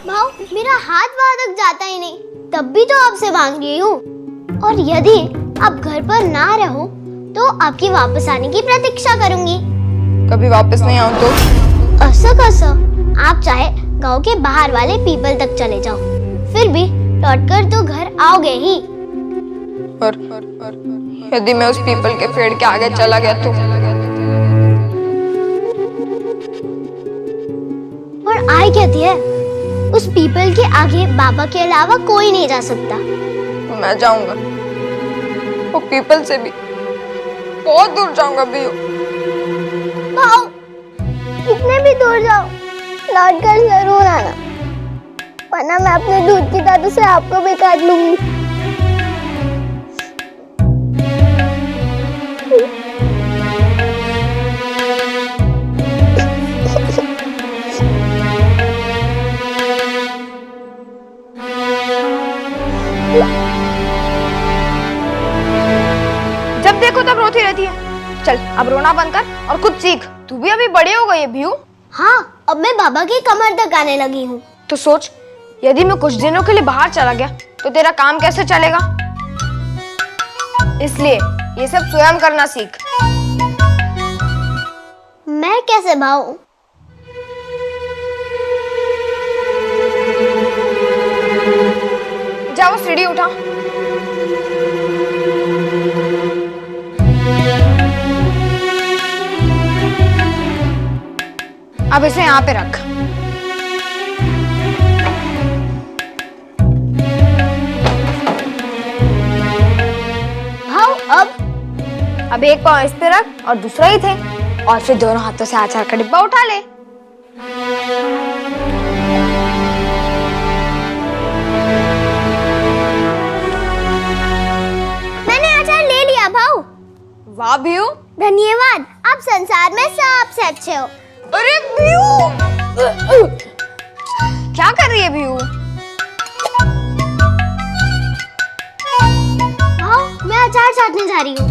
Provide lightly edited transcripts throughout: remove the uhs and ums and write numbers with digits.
भाव मेरा हाथ वहां तक जाता ही नहीं, तब भी तो आपसे मांग रही हूँ। और यदि आप घर पर ना रहो तो आपकी वापस आने की प्रतीक्षा करूंगी। कभी वापस नहीं आऊं तो? ऐसा कैसा? आप चाहे गांव के बाहर वाले पीपल तक चले जाओ, फिर भी लौटकर तो घर आओगे ही। पर यदि मैं उस पीपल के पेड़ के आगे चला गया तो? और आई कहती है, उस पीपल के आगे बाबा के अलावा कोई नहीं जा सकता। मैं जाऊंगा, वो पीपल से भी बहुत दूर जाऊंगा भी। भाव कितने भी दूर जाओ, लौट कर जरूर आना, वरना मैं अपने दूध की दादू से आपको भी काट लूंगी। जब देखो तब रोती रहती है। चल अब रोना बंद कर और कुछ सीख। तू भी अभी बड़ी हो गई है भीऊ। हाँ, अब मैं बाबा की कमर तक आने लगी हूँ। तो सोच, यदि मैं कुछ दिनों के लिए बाहर चला गया तो तेरा काम कैसे चलेगा? इसलिए ये सब स्वयं करना सीख। मैं कैसे भाऊ? जाओ सीढ़ी उठा। अब इसे यहाँ पे रख। भाऊ अब एक पाँव इस पे रख और दूसरा ही थे, और फिर दोनों हाथों से अचार का डिब्बा उठा ले। मैंने अचार ले लिया भाऊ। वाह भीऊ, धन्यवाद, आप संसार में सबसे अच्छे हो। अरे भीऊ, क्या कर रही है भीऊ? भाऊ मैं अचार चाटने जा रही हूँ।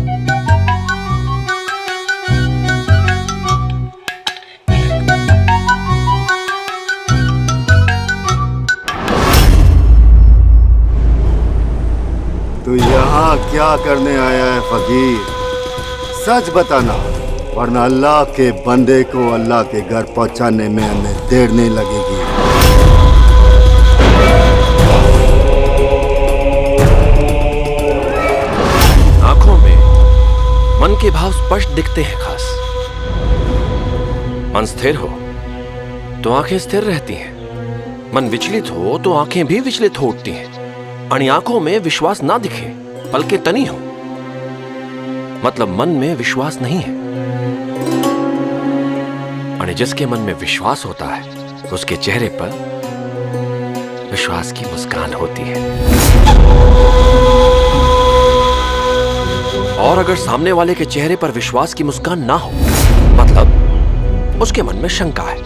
तू यहाँ क्या करने आया है फकीर? सच बताना, वरना अल्लाह के बंदे को अल्लाह के घर पहुंचाने में हमें देर नहीं लगेगी। आंखों में मन के भाव स्पष्ट दिखते हैं खास। मन स्थिर हो तो आंखें स्थिर रहती हैं, मन विचलित हो तो आंखें भी विचलित हो उठती हैं। आणि आंखों में विश्वास ना दिखे, पलके तनी हो, मतलब मन में विश्वास नहीं है। आणि जिसके मन में विश्वास होता है उसके चेहरे पर विश्वास की मुस्कान होती है। और अगर सामने वाले के चेहरे पर विश्वास की मुस्कान ना हो, मतलब उसके मन में शंका है,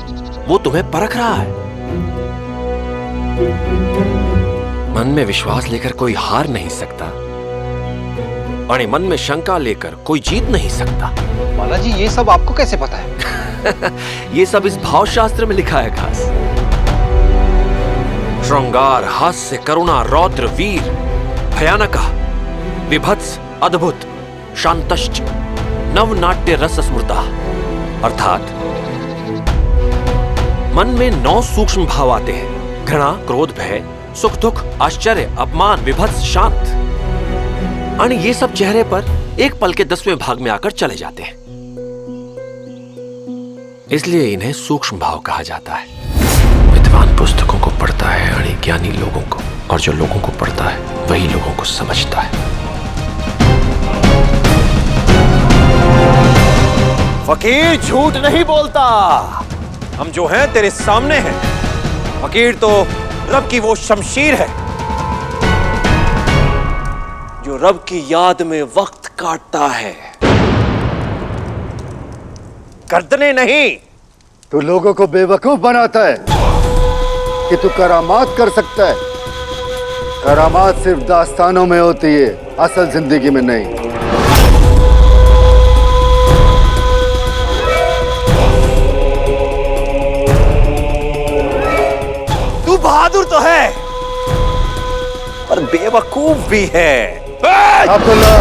वो तुम्हें परख रहा है। मन में विश्वास लेकर कोई हार नहीं सकता, और मन में शंका लेकर कोई जीत नहीं सकता। बालाजी, ये सब आपको कैसे पता है? ये सब इस भावशास्त्र में लिखा है खास। श्रृंगार, हास्य, करुणा, रौद्र, वीर, भयानक, विभत्स, अद्भुत, शांतश्च, नवनाट्य रस स्मृता, अर्थात मन में 9 सूक्ष्म भाव आते हैं: घृणा, क्रोध, भय, सुख, दुख, आश्चर्य, अपमान, विभत्स, शांत। आणि ये सब चेहरे पर एक पल के 10वें भाग में आकर चले जाते हैं, इसलिए इन्हें सूक्ष्म भाव कहा जाता है। विद्वान पुस्तकों को पढ़ता है, आणि ज्ञानी लोगों को, और जो लोगों को पढ़ता है वही लोगों को समझता है। फकीर झूठ नहीं बोलता, हम जो हैं तेरे सामने हैं। फकीर तो रब की वो शमशीर है जो रब की याद में वक्त काटता है, गर्दने नहीं। तू लोगों को बेवकूफ बनाता है कि तू करामात कर सकता है। करामात सिर्फ दास्तानों में होती है, असल जिंदगी में नहीं। बहादुर तो है पर बेवकूफ भी है। अब्दुल्ला,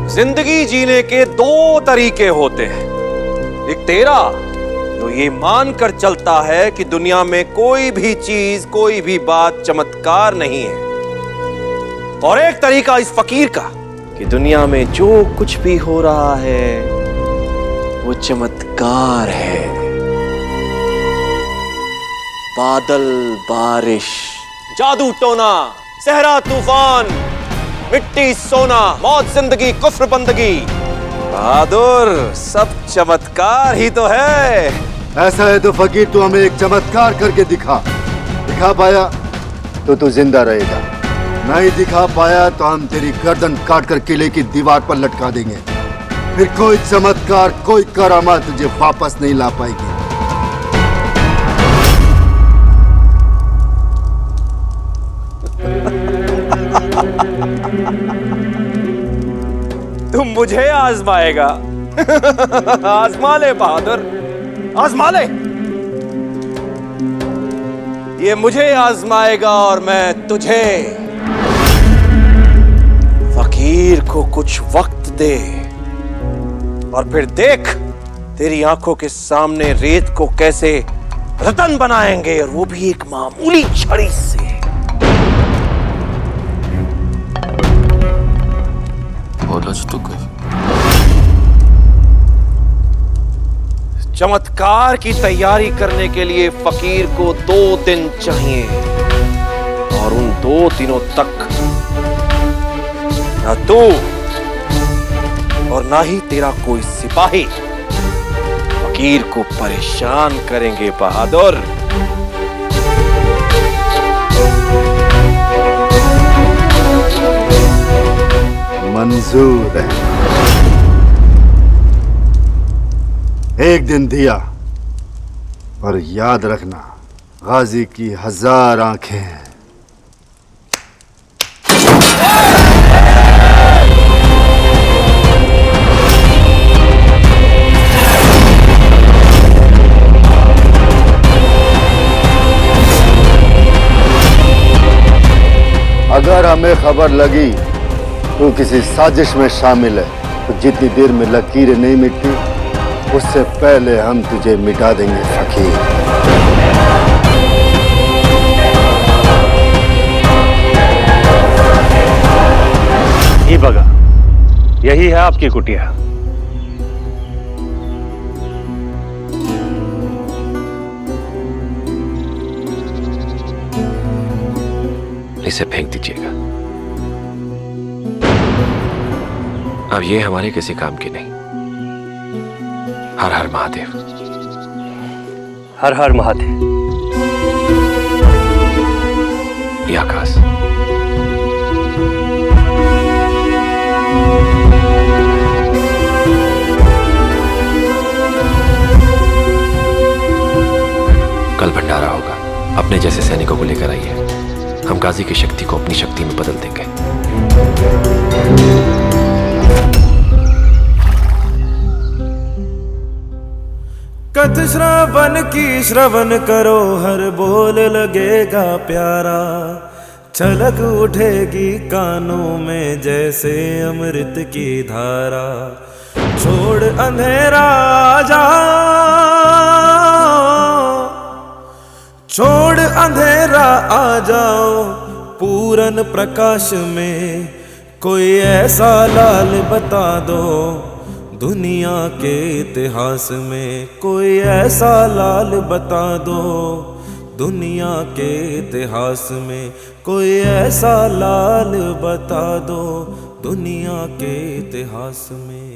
जिंदगी जीने के दो तरीके होते हैं। एक तेरा जो ये मानकर चलता है कि दुनिया में कोई भी चीज, कोई भी बात चमत्कार नहीं है, और एक तरीका इस फकीर का कि दुनिया में जो कुछ भी हो रहा है वो चमत्कार है। बादल, बारिश, जादू टोना, सहरा तूफान, मिट्टी सोना, मौत जिंदगी, कुफ्र बंदगी, बहादुर सब चमत्कार ही तो है। ऐसा है तो फकीर तू हमें एक चमत्कार करके दिखा पाया तो तू जिंदा रहेगा, नहीं दिखा पाया तो हम तेरी गर्दन काट कर किले की दीवार पर लटका देंगे। फिर कोई चमत्कार, कोई करामात तुझे वापस नहीं ला पाएगी। तुम मुझे आजमाएगा? आजमा ले बहादुर, आजमा ले। ये मुझे आजमाएगा और मैं तुझे। फकीर को कुछ वक्त दे और फिर देख तेरी आंखों के सामने रेत को कैसे रतन बनाएंगे, और वो भी एक मामूली छड़ी से। चमत्कार की तैयारी करने के लिए फकीर को 2 दिन चाहिए, और उन 2 दिनों तक ना तू और ना ही तेरा कोई सिपाही फकीर को परेशान करेंगे बहादुर। मंजूर है। एक दिन दिया, और याद रखना गाजी की 1000 आंखें हैं। अगर हमें खबर लगी तू किसी साजिश में शामिल है तो जितनी देर में लकीरें नहीं मिटती उससे पहले हम तुझे मिटा देंगे फकीर। ये बगा, यही है आपकी कुटिया। इसे फेंक दीजिएगा। अब ये हमारे किसी काम की नहीं। हर हर महादेव। हर हर महादेव। ये आकाश। कल भंडारा होगा, अपने जैसे सैनिकों को लेकर आइए। हम गाजी की शक्ति को अपनी शक्ति में बदल देंगे। कथ श्रवण की श्रवण करो, हर बोल लगेगा प्यारा। छलक उठेगी कानों में जैसे अमृत की धारा। छोड़ अंधेरा आ जाओ, छोड़ अंधेरा आ जाओ, पूरन प्रकाश में कोई ऐसा लाल बता दो। दुनिया के इतिहास में कोई ऐसा लाल बता दो। दुनिया के इतिहास में कोई ऐसा लाल बता दो। दुनिया के इतिहास में।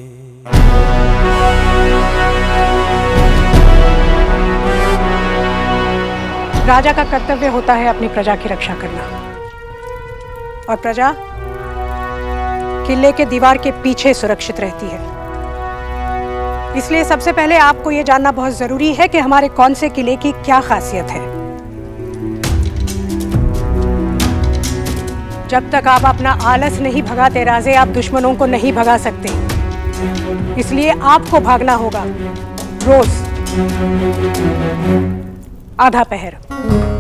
राजा का कर्तव्य होता है अपनी प्रजा की रक्षा करना, और प्रजा किले के दीवार के पीछे सुरक्षित रहती है। इसलिए सबसे पहले आपको यह जानना बहुत जरूरी है कि हमारे कौन से किले की क्या खासियत है। जब तक आप अपना आलस नहीं भगाते राजे, आप दुश्मनों को नहीं भगा सकते। इसलिए आपको भागना होगा रोज आधा पहर।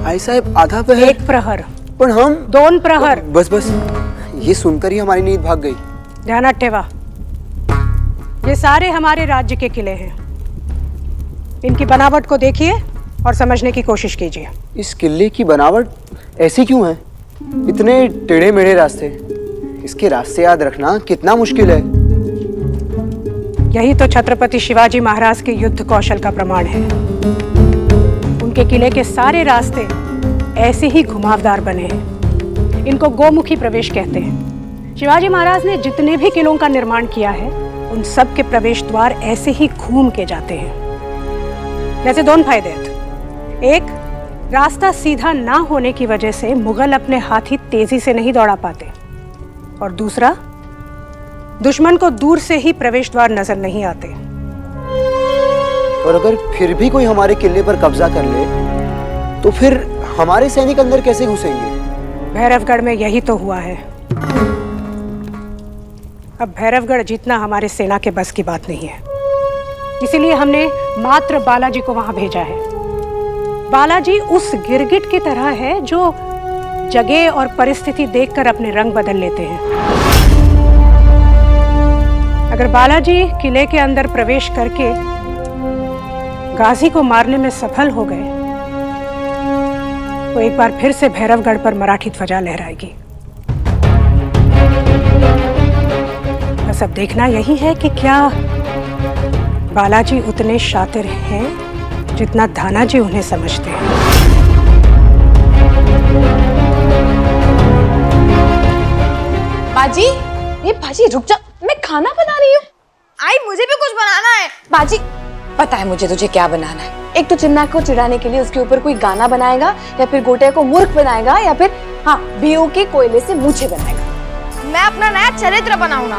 आई साहब आधा पहर? 1 प्रहर। पर हम 2 प्रहर। बस बस, ये सुनकर ही हमारी नींद भाग गई। ध्यान ठेवा, ये सारे हमारे राज्य के किले हैं। इनकी बनावट को देखिए और समझने की कोशिश कीजिए। इस किले की बनावट ऐसी क्यों है? इतने टेढ़े मेढ़े रास्ते, इसके रास्ते याद रखना कितना मुश्किल है। यही तो छत्रपति शिवाजी महाराज के युद्ध कौशल का प्रमाण है। उनके किले के सारे रास्ते ऐसे ही घुमावदार बने हैं। इनको गोमुखी प्रवेश कहते हैं। शिवाजी महाराज ने जितने भी किलों का निर्माण किया है, उन सब के प्रवेश द्वार ऐसे ही घूम के जाते हैं। वैसे 2 फायदे हैं। एक, रास्ता सीधा ना होने की वजह से मुगल अपने हाथी तेजी से नहीं दौड़ा पाते, और दूसरा, दुश्मन को दूर से ही प्रवेश द्वार नजर नहीं आते। और अगर फिर भी कोई हमारे किले पर कब्जा कर ले, तो फिर हमारे सैनिक अंदर कैसे घुसेंगे? भैरवगढ़ में यही तो हुआ है। अब भैरवगढ़ जीतना हमारे सेना के बस की बात नहीं है। इसीलिए हमने मात्र बालाजी को वहां भेजा है। बालाजी उस गिरगिट की तरह है जो जगह और परिस्थिति देखकर अपने रंग बदल लेते हैं। अगर बालाजी किले के अंदर प्रवेश करके गाजी को मारने में सफल हो गए, तो एक बार फिर से भैरवगढ़ पर मराठी ध्वजा लहराएगी। बस अब देखना यही है कि क्या बालाजी उतने शातिर हैं जितना धानाजी उन्हें समझते हैं। बाजी, ये बाजी रुक जा, मैं खाना बना रही हूँ। आई, मुझे भी कुछ बनाना है। बाजी, पता है मुझे तुझे क्या बनाना है। एक तो चिन्ना को चिढ़ाने के लिए उसके ऊपर कोई गाना बनाएगा, या फिर गोटे को मूर्ख बनाएगा, या फिर हाँ बीओ के कोयले से मूछे बनाएगा। मैं अपना नया चरित्र बनाऊंगा।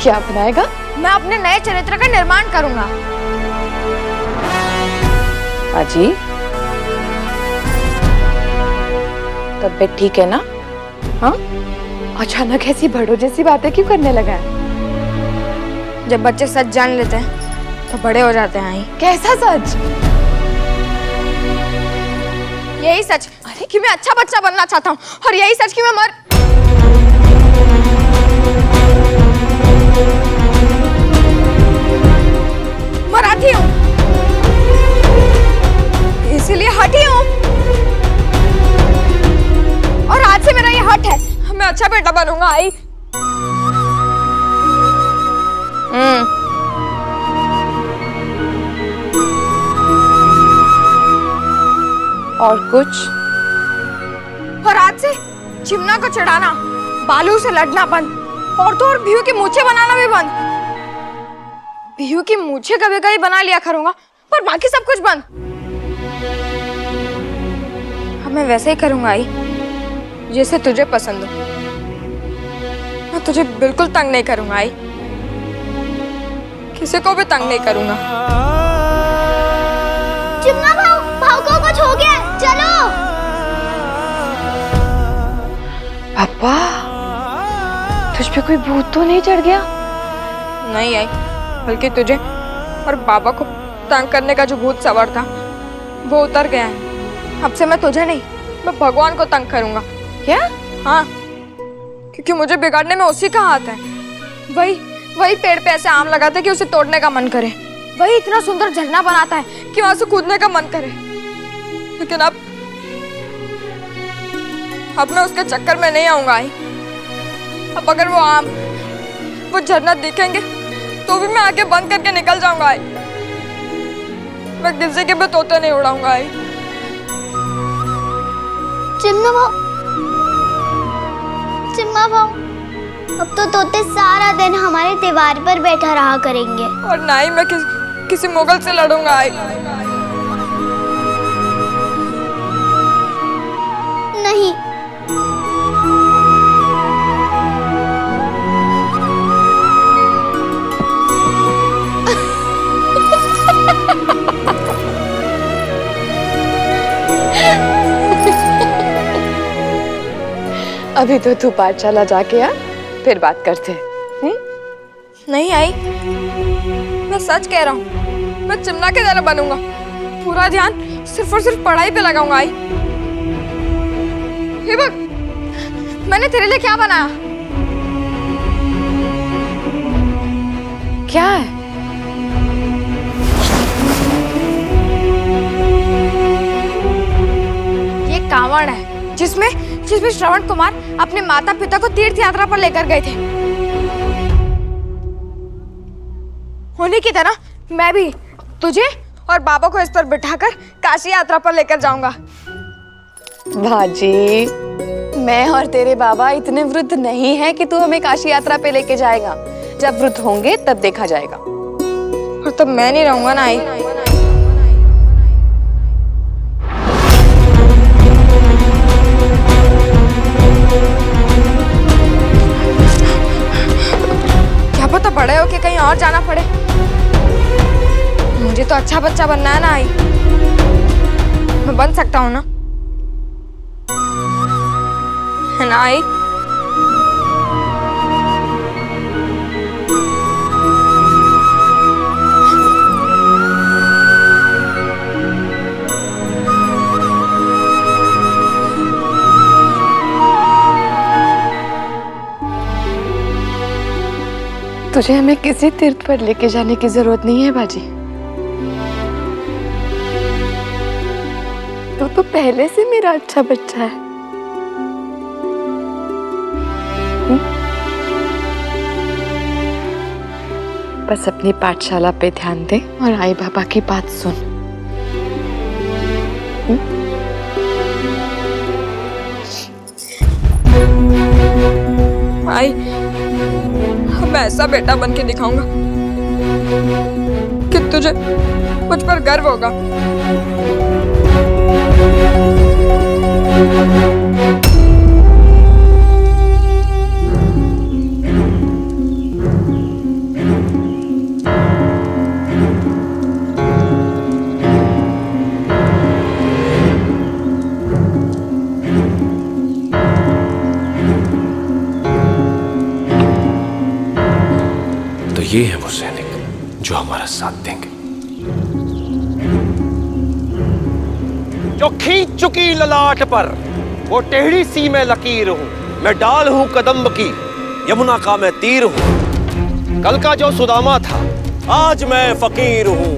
क्या बनाएगा? मैं अपने नए चरित्र का निर्माण करूंगा। बाजी, तबीयत ठीक है ना? हाँ, अचानक ऐसी बड़ों जैसी बातें क्यों करने लगा है? जब बच्चे सच जान लेते हैं तो बड़े हो जाते हैं। कैसा सच? यही सच कि मैं अच्छा बच्चा बनना चाहता हूँ, और यही सच कि मैं मराठी हूँ, इसीलिए हठी हूँ। और आज से मेरा ये हट है, मैं अच्छा बेटा बनूंगा। आई और कुछ? और आज से चिमना को चढ़ाना, बालू से लड़ना बंद, और तो और बिहू की मूछें बनाना भी बंद। बिहू की मूछें कभी कभी बना लिया करूंगा, पर बाकी सब कुछ बंद। अब मैं वैसे ही करूंगा आई, जैसे तुझे पसंद हो। मैं तुझे बिल्कुल तंग नहीं करूंगा आई, किसी को भी तंग नहीं करूंगा। चिमना भाव को कुछ हो गया, चलो। पापा, तुझ पे कोई भूत तो नहीं चढ़ गया? नहीं आई, बल्कि तुझे और बाबा को तंग करने का जो भूत सवार था वो उतर गया है। अब से मैं तुझे नहीं, मैं भगवान को तंग करूंगा। क्या? हाँ, क्योंकि मुझे बिगाड़ने में उसी का हाथ है। वही पेड़ पे ऐसे आम लगाता है कि उसे तोड़ने का मन करे, वही इतना सुंदर झरना बनाता है कि वहां से कूदने का मन करे। लेकिन अब मैं उसके चक्कर में नहीं आऊंगा। अब अगर वो आम, वो झरना दिखेंगे तो भी मैं आगे बंद करके निकल जाऊंगा। मैं किसी के भी तोते नहीं उड़ाऊंगा। चिम्मा भाव, अब तो तोते सारा दिन हमारे दीवार पर बैठा रहा करेंगे। और ना ही मैं किसी मुगल से लड़ूंगा। नहीं, अभी तो तू पाठशाला जाके आ, फिर बात करते हैं। नहीं आई, मैं सच कह रहा हूँ, मैं चिमना के तरह बनूंगा। पूरा ध्यान सिर्फ और सिर्फ पढ़ाई पे लगाऊंगा। आई हिबक, मैंने तेरे लिए क्या बनाया? क्या है? ये कांवड़ है जिसमें श्रवण कुमार अपने माता पिता को तीर्थ यात्रा पर लेकर गए थे। होने की तरह मैं भी तुझे और बाबा को इस पर बिठाकर काशी यात्रा पर लेकर जाऊंगा। भाजी, मैं और तेरे बाबा इतने वृद्ध नहीं हैं कि तू हमें काशी यात्रा पे लेके जाएगा। जब वृद्ध होंगे तब देखा जाएगा। और तब मैं नहीं रहूंगा ना। आई क्या पता बड़े हो के कहीं और जाना पड़े। मुझे तो अच्छा बच्चा बनना है ना। आई मैं बन सकता हूँ ना, है ना? आई तुझे हमें किसी तीर्थ पर लेके जाने की जरूरत नहीं है बाजी। तू तो पहले से मेरा अच्छा बच्चा है। बस अपनी पाठशाला पे ध्यान दे और आई बाबा की बात सुन। आई, मैं ऐसा बेटा बन के दिखाऊंगा कि तुझे मुझ पर गर्व होगा। ये है वो सैनिक जो हमारा साथ देंगे। जो खींच चुकी ललाट पर वो टेढ़ी सी मैं लकीर हूं। मैं डाल हूं कदम्ब की, यमुना का मैं तीर हूं। कल का जो सुदामा था आज मैं फकीर हूं।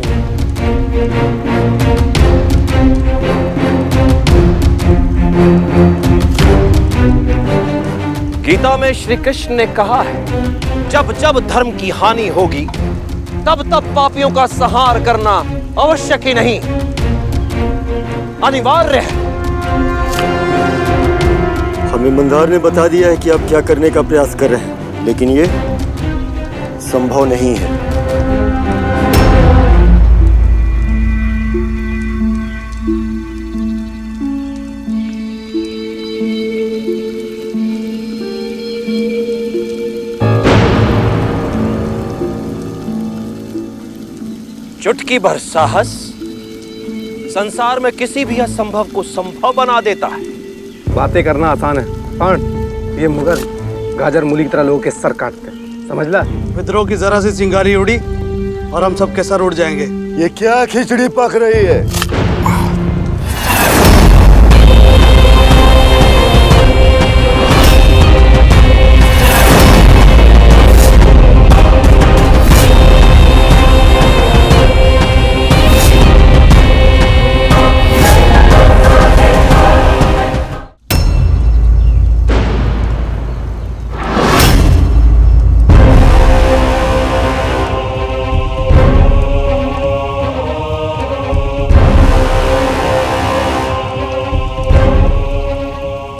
गीता में श्री कृष्ण ने कहा है, जब जब धर्म की हानि होगी तब तब पापियों का संहार करना आवश्यक ही नहीं, अनिवार्य है। हमें मंदार ने बता दिया है कि आप क्या करने का प्रयास कर रहे हैं, लेकिन ये संभव नहीं है। चुटकी भर साहस संसार में किसी भी असंभव को संभव बना देता है। बातें करना आसान है, पर ये मुगल गाजर मूली की तरह लोगों के सर काटते हैं, समझ ला। विद्रोह की जरा सी चिंगारी उड़ी और हम सबके सर उड़ जाएंगे। ये क्या खिचड़ी पक रही है?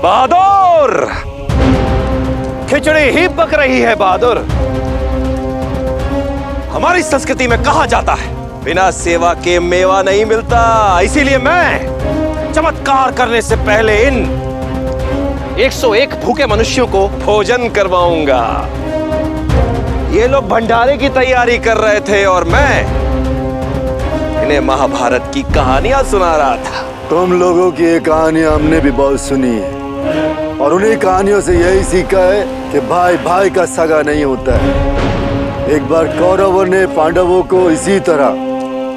बहादुर, खिचड़ी ही पक रही है बहादुर। हमारी संस्कृति में कहा जाता है, बिना सेवा के मेवा नहीं मिलता। इसीलिए मैं चमत्कार करने से पहले इन 101 भूखे मनुष्यों को भोजन करवाऊंगा। ये लोग भंडारे की तैयारी कर रहे थे और मैं इन्हें महाभारत की कहानियां सुना रहा था। तुम लोगों की ये कहानी हमने भी बहुत सुनी है। और उन्हीं कहानियों से यही सीखा है कि भाई भाई का सगा नहीं होता है। एक बार कौरवों ने पांडवों को इसी तरह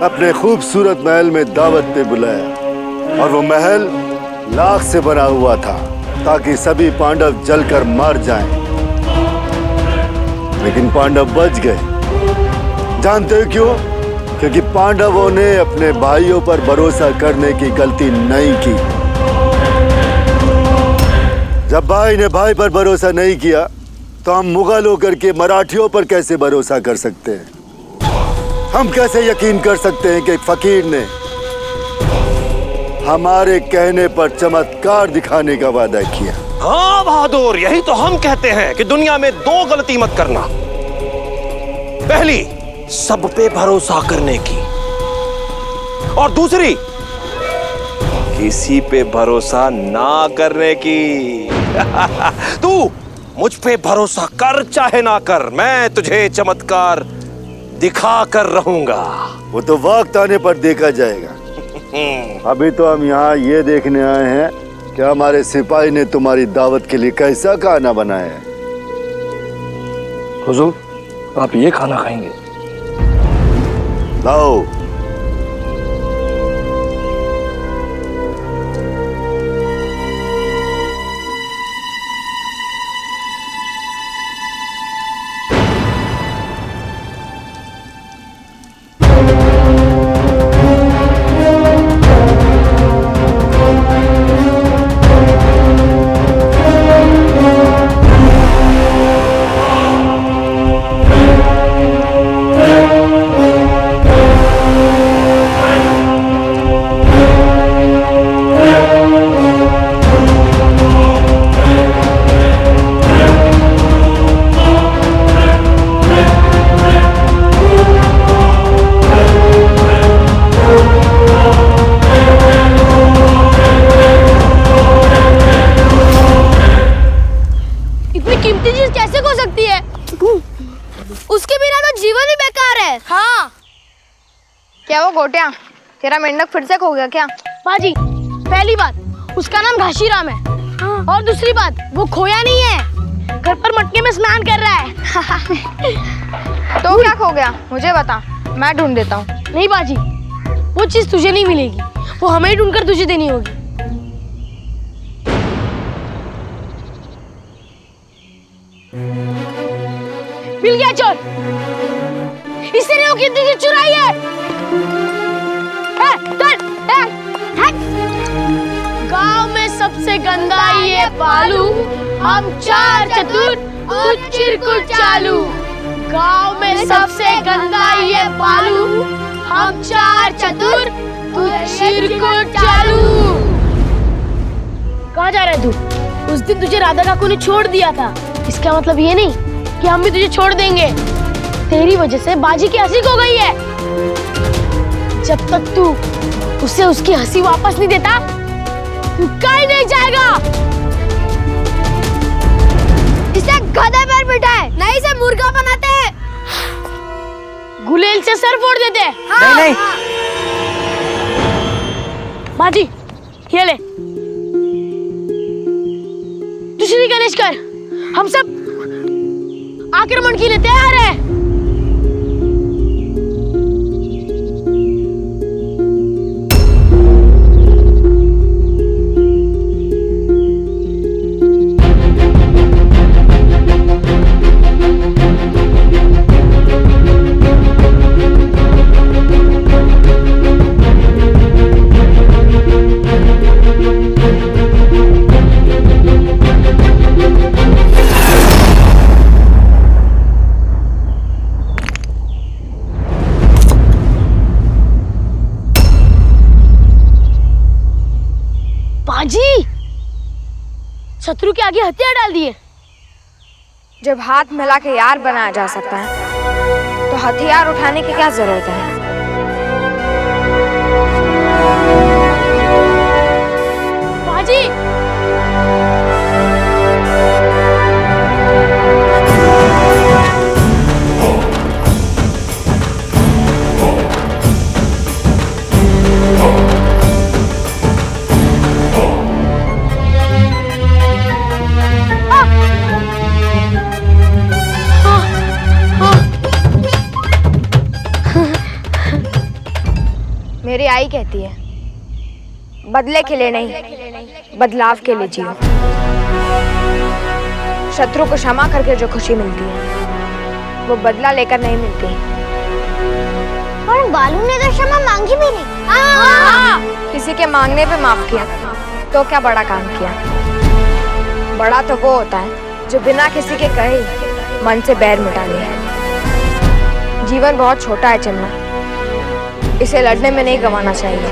अपने खूबसूरत महल में दावत पे बुलाया और वो महल लाख से बना हुआ था ताकि सभी पांडव जलकर मर जाएं। लेकिन पांडव बच गए। जानते हो क्यों? क्योंकि पांडवों ने अपने भाइयों पर भरोसा करने की गलती नहीं की। जब भाई ने भाई पर भरोसा नहीं किया तो हम मुगल होकर के मराठियों पर कैसे भरोसा कर सकते हैं? हम कैसे यकीन कर सकते हैं कि एक फकीर ने हमारे कहने पर चमत्कार दिखाने का वादा किया? हाँ बहादुर, यही तो हम कहते हैं कि दुनिया में दो गलती मत करना। पहली, सब पे भरोसा करने की, और दूसरी, किसी पे भरोसा ना करने की। तू मुझ पे भरोसा कर चाहे ना कर, मैं तुझे चमत्कार दिखा कर रहूंगा। वो तो वक्त आने पर देखा जाएगा। अभी तो हम यहाँ ये देखने आए हैं कि हमारे सिपाही ने तुम्हारी दावत के लिए कैसा खाना बनाया है। हुजूर, आप ये खाना खाएंगे? लाओ। क्या वो गोटिया, तेरा मेंढक फिर से खो गया क्या? बाजी, पहली बात उसका नाम घाशीराम है, और दूसरी बात वो खोया नहीं है, घर पर मटके में स्नान कर रहा है। तो क्या खो गया मुझे बता, मैं ढूंढ देता हूँ। नहीं बाजी, वो चीज तुझे नहीं मिलेगी, वो हमें ही ढूंढकर तुझे देनी होगी। मिल गया चोर, इससे नहीं वो कितनी चीज चुराई है। गांव में सबसे गंदा ये बालू, हम चार चतुर तू चिरकुट चालू। गांव में सबसे गंदा ये बालू, हम चार चतुर तू चिरकुट चालू। कहाँ जा रहे तू? उस दिन तुझे राधा काकू ने छोड़ दिया था, इसका मतलब ये नहीं कि हम भी तुझे छोड़ देंगे। तेरी वजह से बाजी की हंसी खो गई है। जब तक तू उसे उसकी हंसी वापस नहीं देता, तू कहीं नहीं जाएगा। इसे गधे पर बिठाए, नहीं इसे मुर्गा बनाते हैं, गुलेल से सर फोड़ देते हैं। हाँ, नहीं। बाजी, ये ले, तू श्री गणेश कर, हम सब आक्रमण के लिए तैयार है। शत्रु के आगे हथियार डाल दिए। जब हाथ मिला के यार बनाया जा सकता है तो हथियार उठाने की क्या जरूरत है? बाजी, मेरी आई कहती है बदले के लिए नहीं, बदलाव के लिए जियो। शत्रु को क्षमा करके जो खुशी मिलती है वो बदला लेकर नहीं मिलती। और बालू ने तो क्षमा मांगी भी नहीं। किसी के मांगने पे माफ किया तो क्या बड़ा काम किया। बड़ा तो वो होता है जो बिना किसी के कहे मन से बैर मिटा ले। जीवन बहुत छोटा है चन्ना, इसे लड़ने में नहीं गंवाना चाहिए।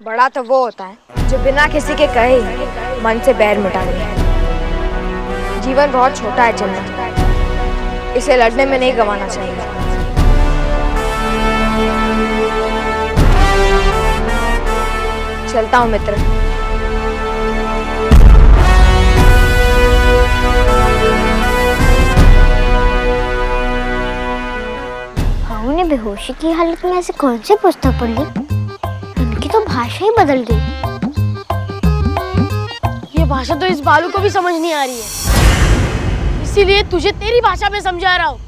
बड़ा तो वो होता है जो बिना किसी के कहे मन से बैर मिटा ले। जीवन बहुत छोटा है चन्ना, इसे लड़ने में नहीं गंवाना चाहिए। चलता हूँ मित्र। भाऊ ने बेहोशी की हालत में ऐसे कौन सी पुस्तक पढ़ ली? इनकी तो भाषा ही बदल गई। ये भाषा तो इस बालू को भी समझ नहीं आ रही है, इसीलिए तुझे तेरी भाषा में समझा रहा हूँ।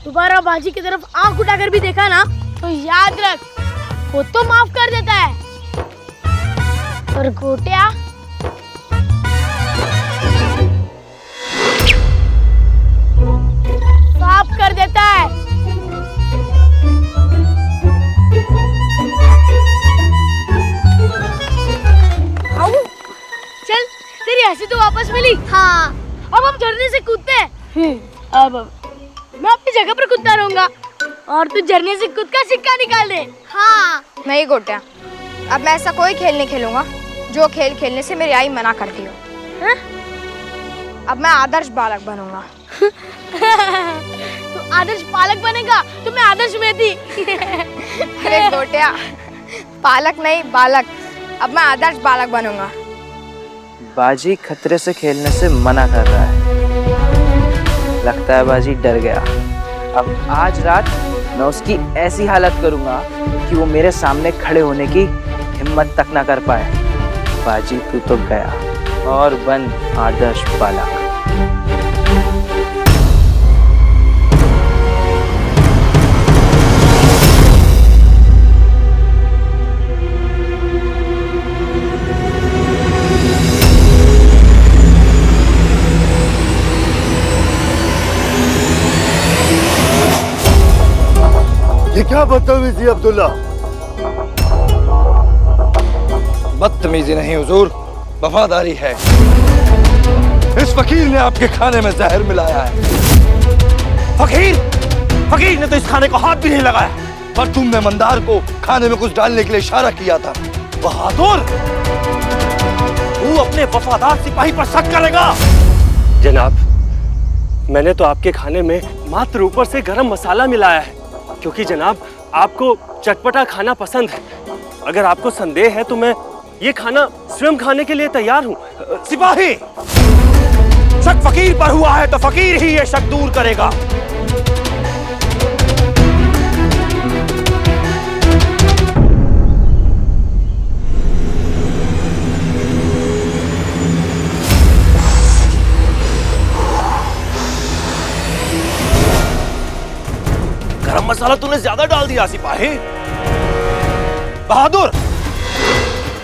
दोबारा बाजी की तरफ आंख उठाकर भी देखा ना तो याद रख, वो तो माफ कर देता है, और गोटिया साफ कर देता है। चल, तेरी हंसी तो वापस मिली। हाँ, अब हम झरने से कूदते हैं। अब मैं अपनी जगह पर कूदता रहूंगा और तू झरने से कूद का सिक्का निकाल दे। हाँ। नहीं गोटिया, अब मैं ऐसा कोई खेल नहीं खेलूंगा जो खेल खेलने से मेरी आई मना करती हो। हाँ? अब मैं आदर्श बालक बनूंगा। तू आदर्श बालक बनेगा तो मैं आदर्श मेहदी। अरे गोटिया, पालक नहीं बालक। अब मैं आदर्श बालक बनूंगा। बाजी खतरे से खेलने से मना कर रहा है। लगता है बाजी डर गया। अब आज रात मैं उसकी ऐसी हालत करूंगा कि वो मेरे सामने खड़े होने की हिम्मत तक ना कर पाए। बाजी तू तो गया और बन आदर्श बालक। ये क्या बदतमीजी अब्दुल्ला? बदतमीजी नहीं हुजूर, वफादारी है। इस फकीर ने आपके खाने में जहर मिलाया है। फकीर ने तो इस खाने को हाथ भी नहीं लगाया, पर तुमने मंदार को खाने में कुछ डालने के लिए इशारा किया था। बहादुर, तू अपने वफादार सिपाही पर शक करेगा? जनाब, मैंने तो आपके खाने में मात्र ऊपर से गरम मसाला मिलाया है, क्योंकि जनाब आपको चटपटा खाना पसंद है। अगर आपको संदेह है तो मैं ये खाना स्वयं खाने के लिए तैयार हूँ। सिपाही, शक फकीर पर हुआ है तो फकीर ही ये शक दूर करेगा। गरम मसाला तूने ज्यादा डाल दिया सिपाही। बहादुर,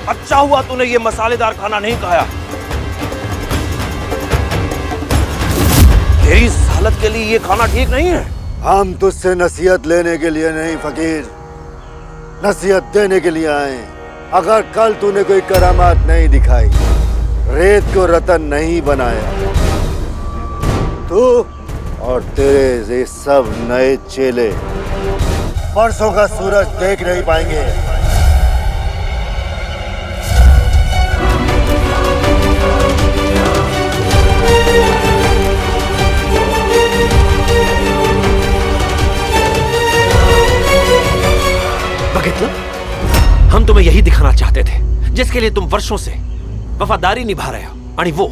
अच्छा हुआ तूने ये मसालेदार खाना नहीं खाया। तेरी इस हालत के लिए ये खाना ठीक नहीं है। हम तुझसे नसीहत लेने के लिए नहीं फकीर, नसीहत देने के लिए आए। अगर कल तूने कोई करामात नहीं दिखाई, रेत को रतन नहीं बनाया, तू और तेरे ये सब नए चेले परसों का सूरज देख नहीं पाएंगे। बघितलं? हम तुम्हें यही दिखाना चाहते थे, जिसके लिए तुम वर्षों से वफादारी निभा रहे हो, और वो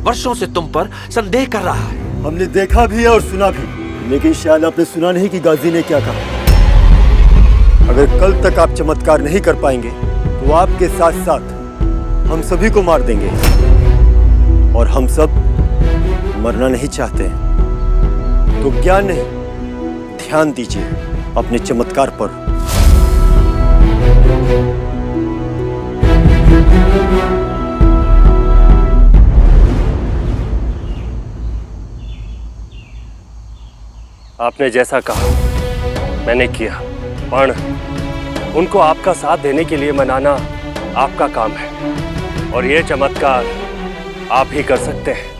वर्षों से तुम पर संदेह कर रहा है। हमने देखा भी है और सुना भी, लेकिन शायद आपने सुना नहीं कि गाजी ने क्या कहा। अगर कल तक आप चमत्कार नहीं कर पाएंगे तो आपके साथ साथ हम सभी को मार देंगे, और हम सब मरना नहीं चाहते तो ज्ञान नहीं, ध्यान दीजिए अपने चमत्कार पर। आपने जैसा कहा मैंने किया। पण उनको आपका साथ देने के लिए मनाना आपका काम है, और ये चमत्कार आप ही कर सकते हैं।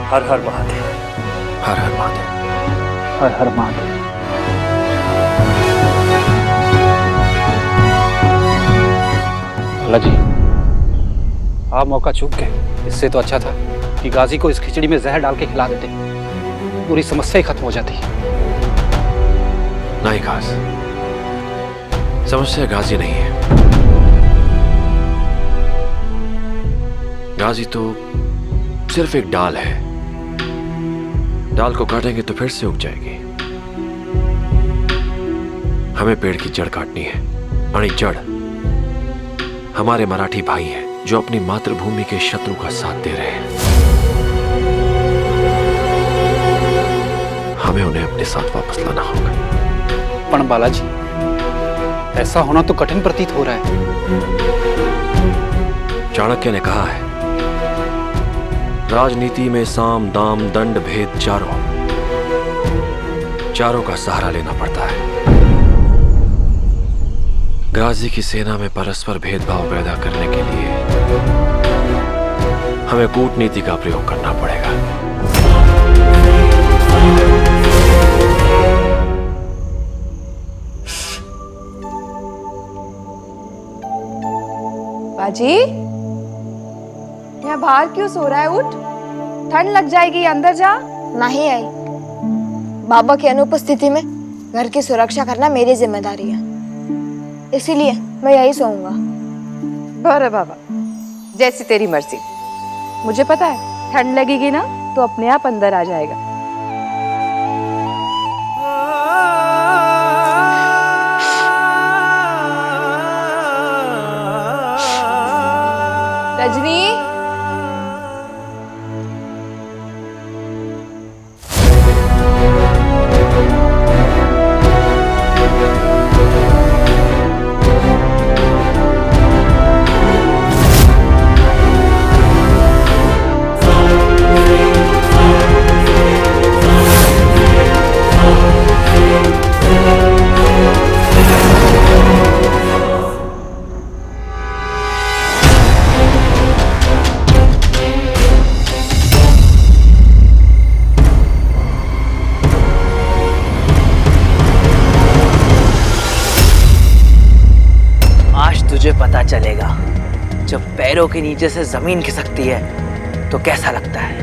हर हर महादेव। हर हर महादेव। हर हर महादेव। अल्लाह जी, आप मौका चूक गए। इससे तो अच्छा था कि गाजी को इस खिचड़ी में जहर डाल के खिला देते, पूरी समस्या ही खत्म हो जाती। नहीं खास, समस्या गाजी नहीं है। गाजी तो सिर्फ एक डाल है। डाल को काटेंगे तो फिर से उग जाएगी। हमें पेड़ की जड़ काटनी है। और जड़ हमारे मराठी भाई हैं जो अपनी मातृभूमि के शत्रु का साथ दे रहे हैं। हमें उन्हें अपने साथ वापस लाना होगा। पण बालाजी, ऐसा होना तो कठिन प्रतीत हो रहा है। चाणक्य ने कहा है, राजनीति में साम दाम दंड भेद चारों का सहारा लेना पड़ता है। गाजी की सेना में परस्पर भेदभाव पैदा करने के लिए हमें कूटनीति का प्रयोग करना पड़ेगा। बाजी, यहाँ बाहर क्यों सो रहा है? उठ, ठंड लग जाएगी, अंदर जा। नहीं आई, बाबा की अनुपस्थिति में घर की सुरक्षा करना मेरी जिम्मेदारी है, इसीलिए मैं यही सोऊंगा। बरं बाबा, जैसी तेरी मर्जी। मुझे पता है ठंड लगेगी ना तो अपने आप अंदर आ जाएगा। रजनी, तुझे पता चलेगा जब पैरों के नीचे से जमीन खिसकती है तो कैसा लगता है।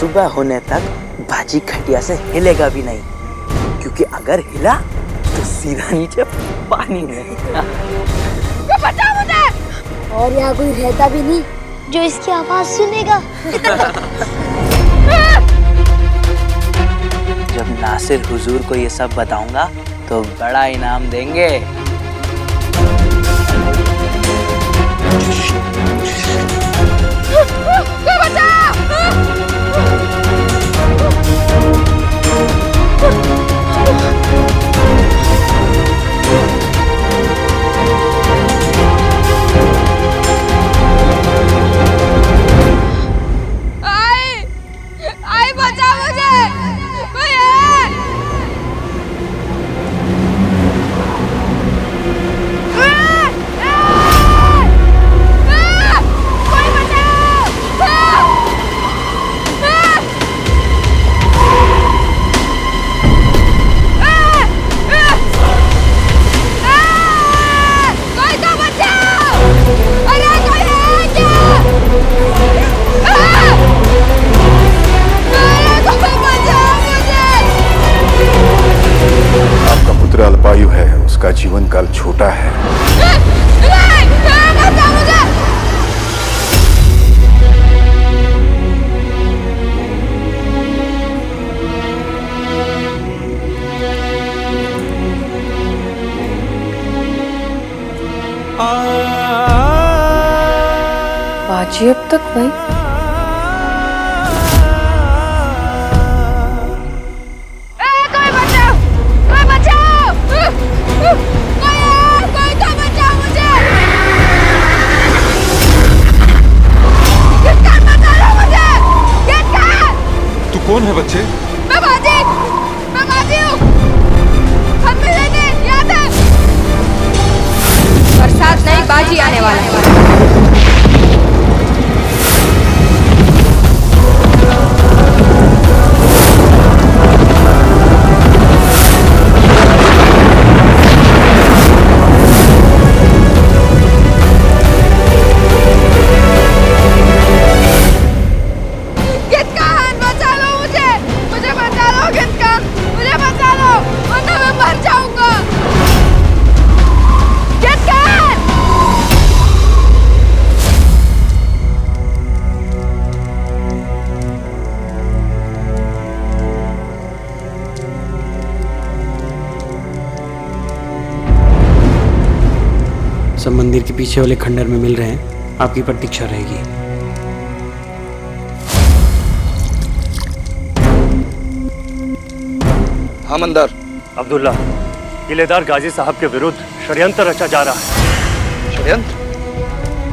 सुबह होने तक बाजी खटिया से हिलेगा भी नहीं, क्योंकि अगर हिला तो सीधा नीचे पानी में। बचा मुझे। और यहाँ कोई रहता भी नहीं जो इसकी आवाज सुनेगा। जब नासिर हुजूर को ये सब बताऊंगा तो बड़ा इनाम देंगे। आई बचा मुझे, कोई है? बाजी अब तक वही। कोई बचाओ, कोई बचाओ, कोई तो बचाओ मुझे। किसका बचा लो मुझे, किसका? तू कौन है बच्चे? मैं बाजी हूँ। हम मिले थे, याद है? बरसात नहीं, बाजी आने वाला है। किसका हाथ बचा लो मुझे बचा लो, किसका? मुझे बचा लो वरना मैं मर जाऊंगा। किसका? सब मंदिर के पीछे वाले खंडर में मिल रहे हैं, आपकी प्रतीक्षा रहेगी। हाँ मंदार। अब्दुल्ला, किलेदार गाजी साहब के विरुद्ध षड्यंत्र रचा जा रहा है। षड्यंत्र?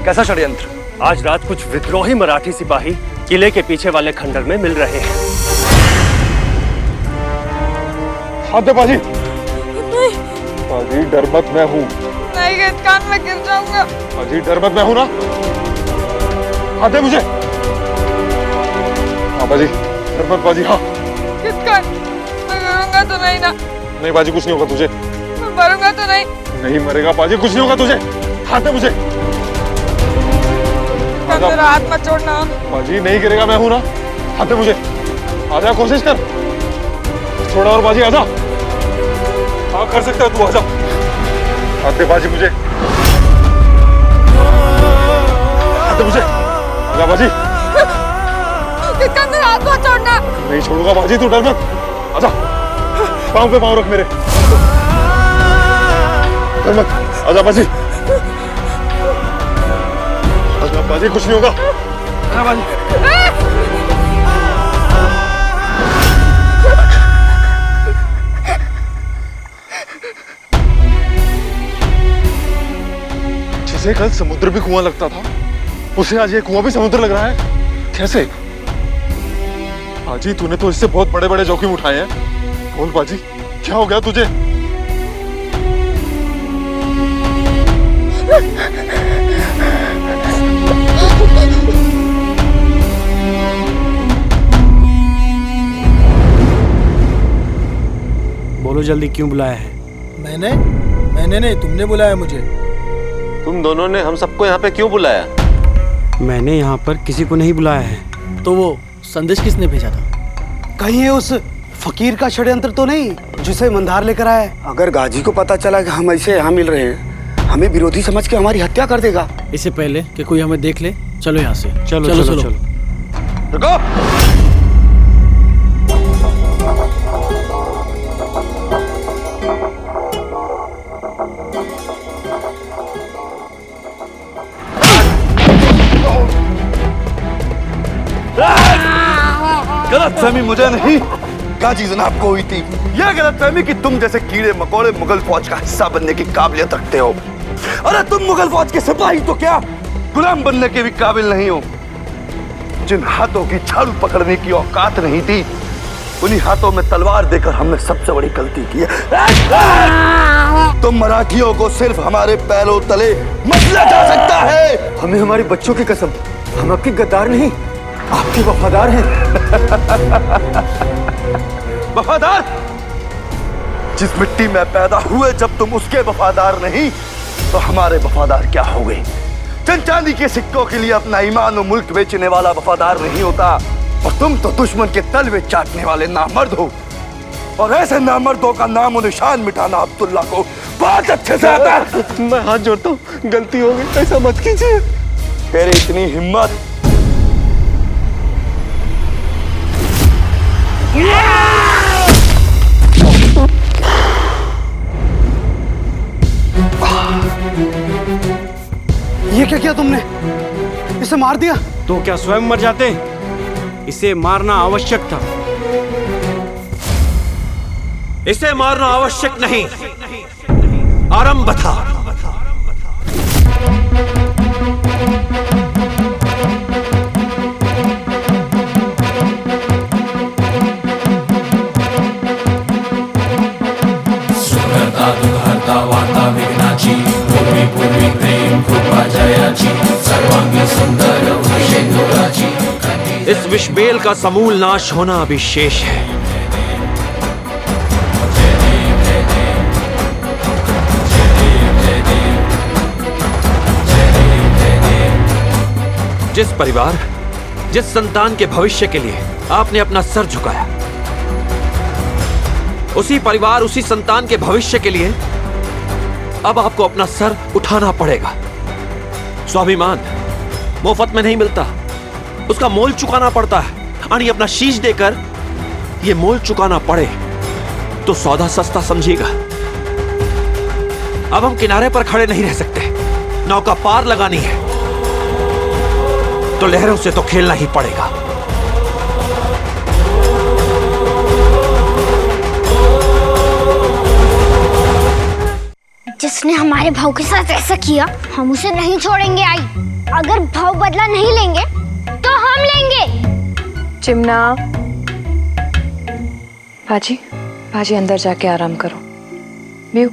कैसा षड्यंत्र? आज रात कुछ विद्रोही मराठी सिपाही किले के पीछे वाले खंडर में मिल रहे हैं। हाथ दे बाजी। बाजी डर मत, मैं हूँ। नहीं, कान में गिर जाऊंगा। बाजी डर मत, मैं हूँ ना। हाथ दे मुझे। हाँ बाजी, डर मत बाजी। हाँ किसका? मैं मरूंगा तो नहीं ना? नहीं बाजी, कुछ नहीं होगा तुझे। मैं मरूंगा तो नहीं? नहीं मरेगा बाजी, कुछ नहीं होगा तुझे। हाथ दे मुझे। मेरा हाथ मत छोड़ना। बाजी नहीं गिरेगा, मैं हूं ना। हाथ दे मुझे। आजा, कोशिश कर। थोड़ा और बाजी, आजा। हाँ कर सकता है तू, आजा। हाथ दे बाजी मुझे। हाथ दे मुझे। आजा बाजी। किसका? मेरा हाथ मत छोड़ना। नहीं छोड़ूंगा बाजी, तू डर मत। आजा, पाँव पे पाँव रख मेरे। डर मत, आजा बाजी। आजा बाजी, कुछ नहीं होगा। आजा बाजी। जिसे कल समुद्र भी कुआं लगता था, उसे आज ये कुआं भी समुद्र लग रहा है। कैसे? बाजी तूने तो इससे बहुत बड़े बड़े जोखिम उठाए हैं। बोल बाजी, क्या हो गया तुझे? बोलो जल्दी, क्यों बुलाया है? मैंने नहीं, तुमने बुलाया मुझे। तुम दोनों ने हम सबको यहाँ पे क्यों बुलाया? मैंने यहाँ पर किसी को नहीं बुलाया है। तो वो संदेश किसने भेजा था? कहीं ये उस फकीर का षड्यंत्र तो नहीं जिसे मंदार लेकर आया है? अगर गाजी को पता चला कि हम ऐसे यहाँ मिल रहे हैं, हमें विरोधी समझ के हमारी हत्या कर देगा। इससे पहले कि कोई हमें देख ले, चलो यहाँ से। चलो चलो चलो, चलो। रुको। गलतफहमी मुझे नहीं, गाजी जनाब को हुई थी। यह गलतफहमी कि तुम जैसे कीड़े मकोड़े मुगल फौज का हिस्सा बनने की काबिलियत रखते हो। अरे तुम मुगल फौज के सिपाही तो क्या, गुलाम बनने के भी काबिल नहीं हो। जिन हाथों की झाड़ू पकड़ने की औकात नहीं थी, उन्हीं हाथों में तलवार देकर हमने सबसे बड़ी गलती की है। तुम मराठियों को सिर्फ हमारे पैरों तले मसला जा सकता है। हमें हमारे बच्चों की कसम, हम आपके गद्दार नहीं, आपके वफादार हैं। वफादार? जिस मिट्टी में पैदा हुए जब तुम उसके वफादार नहीं, तो हमारे वफादार क्या हो गए? चंद चांदी के सिक्कों के लिए अपना ईमान और मुल्क बेचने वाला वफादार नहीं होता। और तुम तो दुश्मन के तलवे चाटने वाले नामर्द हो। और ऐसे नामर्दों का नाम और निशान मिटाना अब्दुल्ला को बहुत अच्छे से आता है। मैं हाथ जोड़ता हूँ, गलती हो गई, ऐसा मत कीजिए। तेरी इतनी हिम्मत। ये क्या किया तुमने? इसे मार दिया। तो क्या स्वयं मर जाते? इसे मारना आवश्यक था। इसे मारना आवश्यक नहीं, आरंभ था। सुखदा दुःखहर्ता वार्ता विघ्नाची, पूर्वी पूर्वी प्रेम कृपा जयाची, सर्वांगी सुंदर वृषेंदुराची। इस विषबेल का समूल नाश होना अभी शेष है। जिस परिवार, जिस संतान के भविष्य के लिए आपने अपना सर झुकाया, उसी परिवार, उसी संतान के भविष्य के लिए अब आपको अपना सर उठाना पड़ेगा। स्वाभिमान मुफ्त में नहीं मिलता, उसका मोल चुकाना पड़ता है। और अपना शीश देकर ये मोल चुकाना पड़े तो सौदा सस्ता समझिएगा। अब हम किनारे पर खड़े नहीं रह सकते, नौका पार लगानी है तो लहरों से तो खेलना ही पड़ेगा। जिसने हमारे भाव के साथ ऐसा किया, हम उसे नहीं छोड़ेंगे। आई, अगर भाव बदला नहीं लेंगे तो हम लेंगे। चिमना, बाजी, बाजी अंदर जाके आराम करो। व्यू,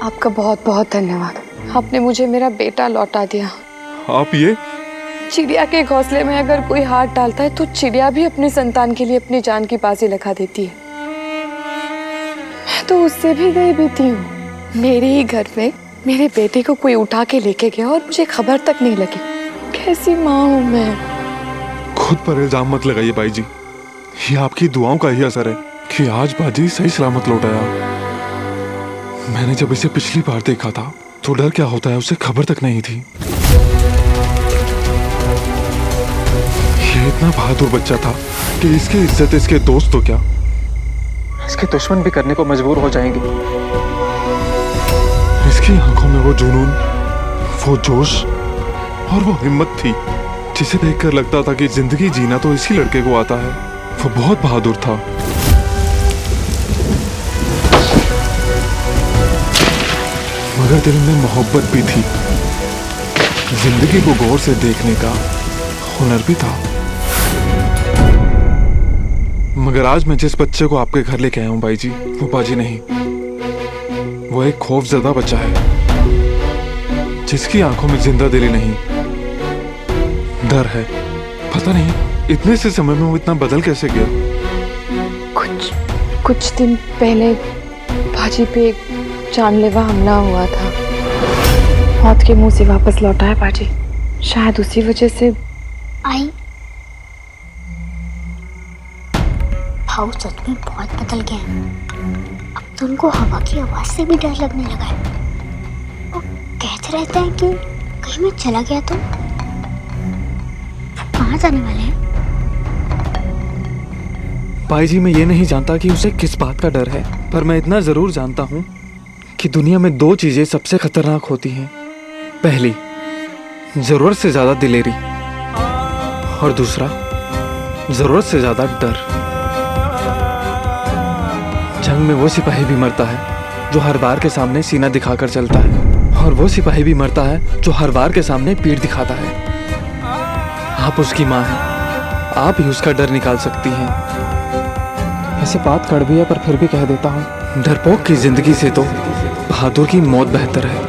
आपका बहुत बहुत धन्यवाद। आपने मुझे मेरा बेटा लौटा दिया। आप ये चिड़िया के घोंसले में अगर कोई हाथ डालता है तो चिड़िया भी अपने संतान के लिए अपनी जान की बाजी लगा देती है। मैं तो उससे भी गई भी थी हूँ। मेरे ही घर में मेरे बेटे को कोई उठा के लेके गया और मुझे खबर तक नहीं लगी। कैसी माँ हूँ मैं। खुद पर इल्जाम मत लगाइए बाई जी, ये आपकी दुआओं का ही असर है कि आज बाजी सही सलामत लौट आया। मैंने जब इसे पिछली बार देखा था तो डर क्या होता है उसे खबर तक नहीं थी। ये इतना बहादुर बच्चा था कि इसकी इज्जत इसके दोस्त तो क्या, इसके दुश्मन भी करने को मजबूर हो जाएंगे। इसकी आंखों में वो जुनून, वो जोश और वो हिम्मत थी जिसे देखकर लगता था कि जिंदगी जीना तो इसी लड़के को आता है। वो बहुत बहादुर था। मगर दिल में मोहब्बत भी थी, जिंदगी को गौर से देखने का हुनर भी था। मगर आज मैं जिस बच्चे को आपके घर लेके आया हूं भाई जी, वो बाजी नहीं, वो एक खौफजदा बच्चा है जिसकी आंखों में जिंदा दिली नहीं, डर है। पता नहीं इतने से समय में वो इतना बदल कैसे गया। कुछ दिन पहले बाजी पे एक जानलेवा हमला हुआ था। मौत के मुंह से वापस लौटा है बाजी। शायद उसी वजह से। आई, भाव सच में बहुत बदल गए हैं। अब तो उनको हवा की आवाज से भी डर लगने लगा है। वो कहते रहते हैं कि कहीं मैं चला गया तो कहाँ जाने वाले हैं। भाई जी, मैं ये नहीं जानता कि उसे किस बात का डर है, पर मैं इतना जरूर जानता हूँ कि दुनिया में दो चीजें सबसे खतरनाक होती हैं। पहली, जरूरत से ज्यादा दिलेरी, और दूसरा, जरूरत से ज्यादा डर। जंग में वो सिपाही भी मरता है जो हर वार के सामने सीना दिखाकर चलता है, और वो सिपाही भी मरता है जो हर वार के सामने पीठ दिखाता है। आप उसकी माँ हैं, आप ही उसका डर निकाल सकती हैं। ऐसे बात कड़वी है पर फिर भी कह देता हूँ, डरपोक की जिंदगी से तो बहादुर की मौत बेहतर है,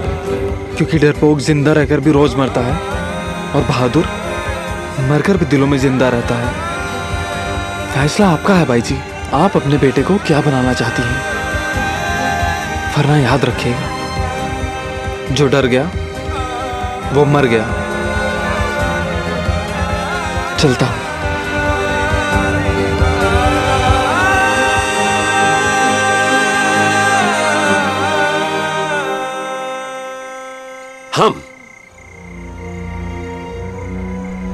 क्योंकि डरपोक जिंदा रहकर भी रोज मरता है और बहादुर मरकर भी दिलों में जिंदा रहता है। फैसला आपका है भाई जी, आप अपने बेटे को क्या बनाना चाहती हैं। वरना याद रखिएगा, जो डर गया वो मर गया। चलता हूं। हम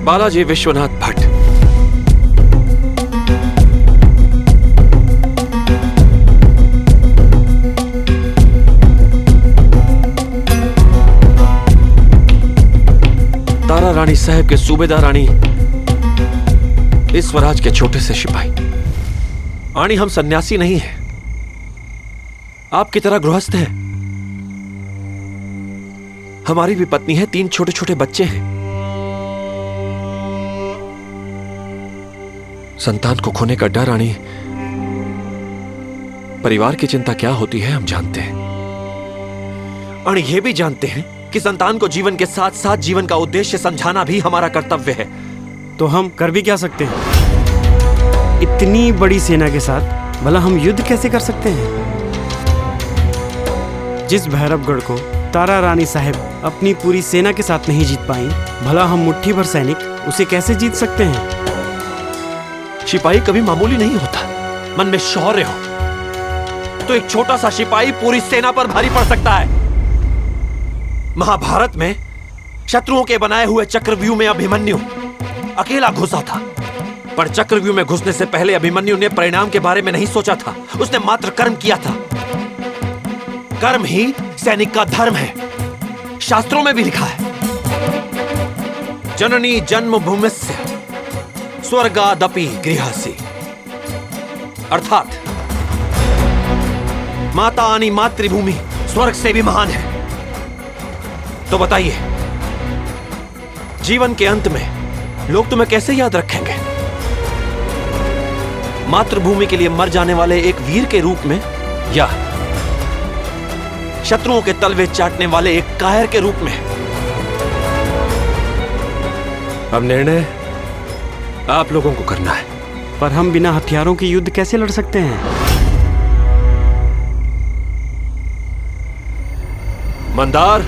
बालाजी विश्वनाथ भट्ट रानी साहब के सूबेदार रानी इस स्वराज के छोटे से सिपाही। आनी हम सन्यासी नहीं हैं, आपकी तरह गृहस्थ हैं। हमारी भी पत्नी है, 3 छोटे छोटे बच्चे हैं। संतान को खोने का डर आनी, परिवार की चिंता क्या होती है हम जानते हैं। और ये भी जानते हैं कि संतान को जीवन के साथ साथ जीवन का उद्देश्य समझाना भी हमारा कर्तव्य है। तो हम कर भी क्या सकते हैं? इतनी बड़ी सेना के साथ भला हम युद्ध कैसे कर सकते हैं? जिस भैरवगढ़ को तारा रानी साहब अपनी पूरी सेना के साथ नहीं जीत पाई, भला हम मुट्ठी भर सैनिक उसे कैसे जीत सकते हैं? सिपाही कभी मामूली नहीं होता। मन में शौर्य हो तो एक छोटा सा सिपाही पूरी सेना पर भारी पड़ सकता है। महाभारत में शत्रुओं के बनाए हुए चक्रव्यूह में अभिमन्यु अकेला घुसा था, पर चक्रव्यूह में घुसने से पहले अभिमन्यु ने परिणाम के बारे में नहीं सोचा था। उसने मात्र कर्म किया था। कर्म ही सैनिक का धर्म है, शास्त्रों में भी लिखा है, जननी जन्मभूमिस्य स्वर्गादपि गृहसि, अर्थात माता आनी मातृभूमि स्वर्ग से भी महान है। तो बताइए, जीवन के अंत में लोग तुम्हें कैसे याद रखेंगे? मातृभूमि के लिए मर जाने वाले एक वीर के रूप में, या शत्रुओं के तलवे चाटने वाले एक कायर के रूप में? अब निर्णय आप लोगों को करना है। पर हम बिना हथियारों के युद्ध कैसे लड़ सकते हैं? मंदार,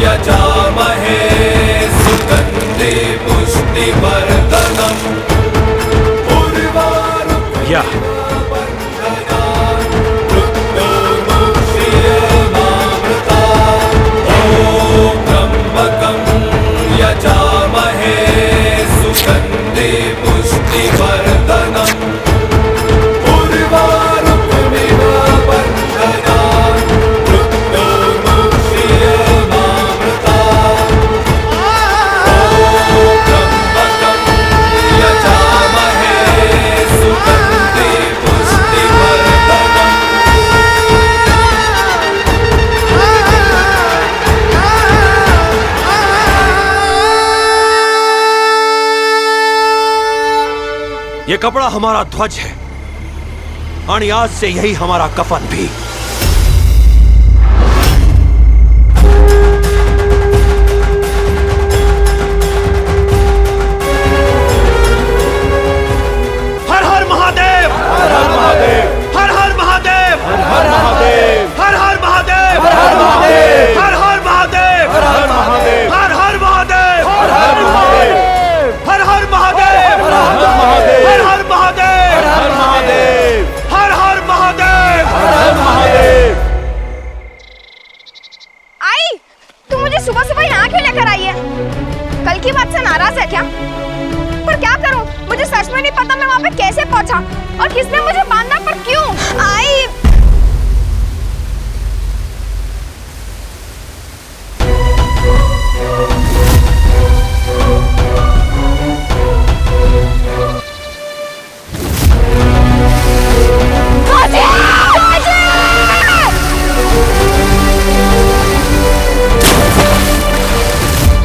यजामहे सुगंधे पुष्टिवर्धनम् या यजामहे सुगंधे पुष्टिवर्धनम् उर्वारुकमिव बन्धनान् मृत्योर्मुक्षीयमामृतात्। यजामहे सुगंधे पुष्टिवर्धनम्। ये कपड़ा हमारा ध्वज है, और आज से यही हमारा कफन भी। हर हर महादेव, हर हर महादेव, हर हर महादेव, हर हर महादेव, हर हर महादेव, हर हर महादेव, हर हर महादेव, हर हर महादेव, हर हर महादेव, हर हर महादेव, हर हर महादेव, हर हर महादेव, हर हर महादेव, हर हर महादेव, हर हर महादेव, हर हर महादेव। आई, तुम मुझे सुबह सुबह यहाँ क्यों लेकर आई है? कल की बात से नाराज है क्या? पर क्या करूं? मुझे सच में नहीं पता मैं वहाँ पे कैसे पहुँचा और किसने मुझे बांधा, पर क्यों? आई,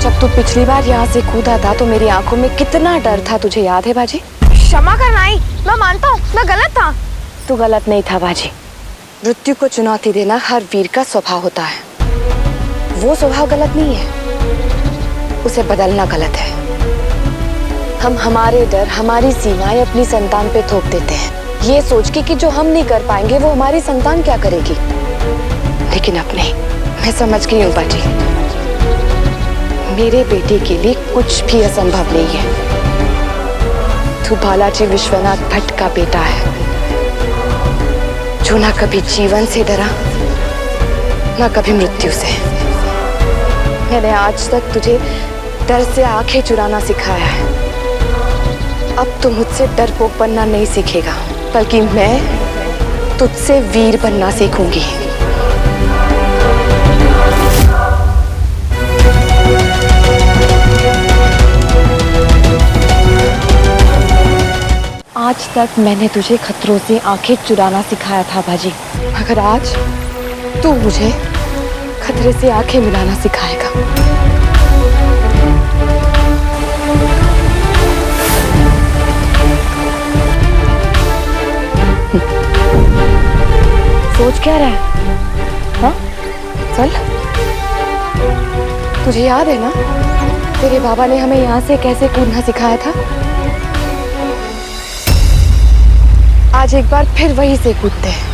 जब तू पिछली बार यहाँ से कूदा था तो मेरी आंखों में कितना डर था, तुझे याद है बाजी? क्षमा करना आई, मैं मानता हूँ मैं गलत था। तू गलत नहीं था बाजी। मृत्यु को चुनौती देना हर वीर का स्वभाव होता है। वो स्वभाव गलत नहीं है, उसे बदलना गलत है। हम हमारे डर, हमारी सीमाएं अपनी संतान पे थोप देते हैं, ये सोच के कि जो हम नहीं कर पाएंगे वो हमारी संतान क्या करेगी। लेकिन अब नहीं, मैं समझ गई हूँ बाजी, मेरे बेटे के लिए कुछ भी असंभव नहीं है। तू बालाजी विश्वनाथ भट्ट का बेटा है, जो ना कभी जीवन से डरा, ना कभी मृत्यु से। मैंने आज तक तुझे डर से आंखें चुराना सिखाया है। अब तू मुझसे डरपोक बनना नहीं सीखेगा, बल्कि मैं तुझसे वीर बनना सीखूंगी। आज तक मैंने तुझे खतरों से आंखें चुराना सिखाया था बाजी, मगर आज तू मुझे खतरे से आंखें मिलाना सिखाएगा। सोच क्या रहा है? हाँ? चल। तुझे याद है ना, तेरे बाबा ने हमें यहाँ से कैसे कूदना सिखाया था? आज एक बार फिर वहीं से कूदते हैं।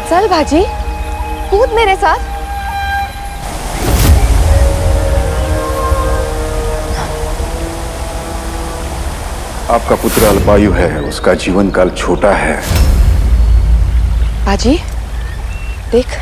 चल बाजी, कूद मेरे साथ। आपका पुत्र अल्पायु है, उसका जीवन काल छोटा है। बाजी देख,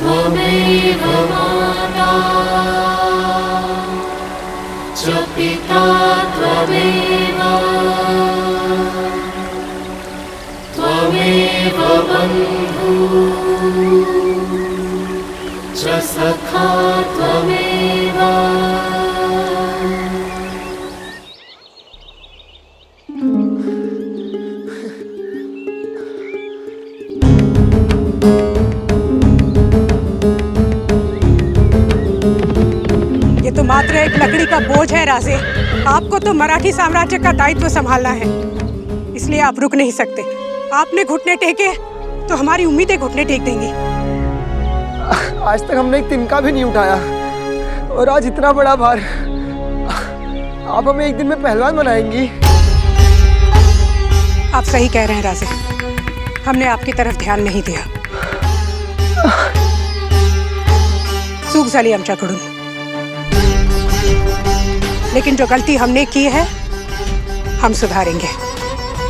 त्वमेव माता च पिता त्वमेव, त्वमेव बन्धुः च सखा त्वमेव। ये तो मात्र एक लकड़ी का बोझ है राजे। आपको तो मराठी साम्राज्य का दायित्व संभालना है, इसलिए आप रुक नहीं सकते। आपने घुटने टेके तो हमारी उम्मीदें घुटने टेक देंगी। आज तक हमने एक तिनका भी नहीं उठाया और आज इतना बड़ा भार। आप हमें एक दिन में पहलवान बनाएंगी। आप सही कह रहे हैं राजे, हमने आपकी तरफ ध्यान नहीं दिया। चूक झाली आमच्याकडून, लेकिन जो गलती हमने की है हम सुधारेंगे।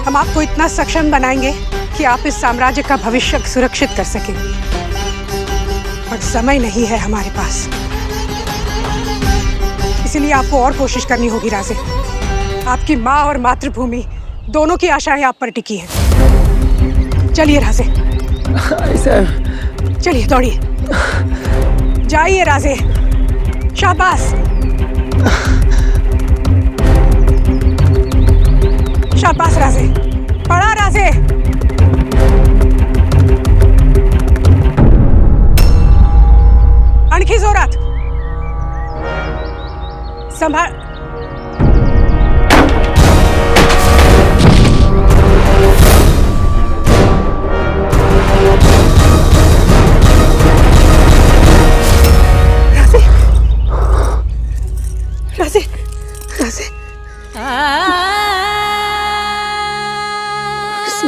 हम आपको इतना सक्षम बनाएंगे कि आप इस साम्राज्य का भविष्य सुरक्षित कर सकें। पर समय नहीं है हमारे पास, इसलिए आपको और कोशिश करनी होगी राजे। आपकी माँ और मातृभूमि दोनों की आशाएं आप पर टिकी हैं। चलिए राजे, चलिए दौड़िए, जाइए राजे। शाबाश, शाबाश राजे, पड़ा राजे। आणखी जोरात, संभाळ। राजे, राजे, राजे।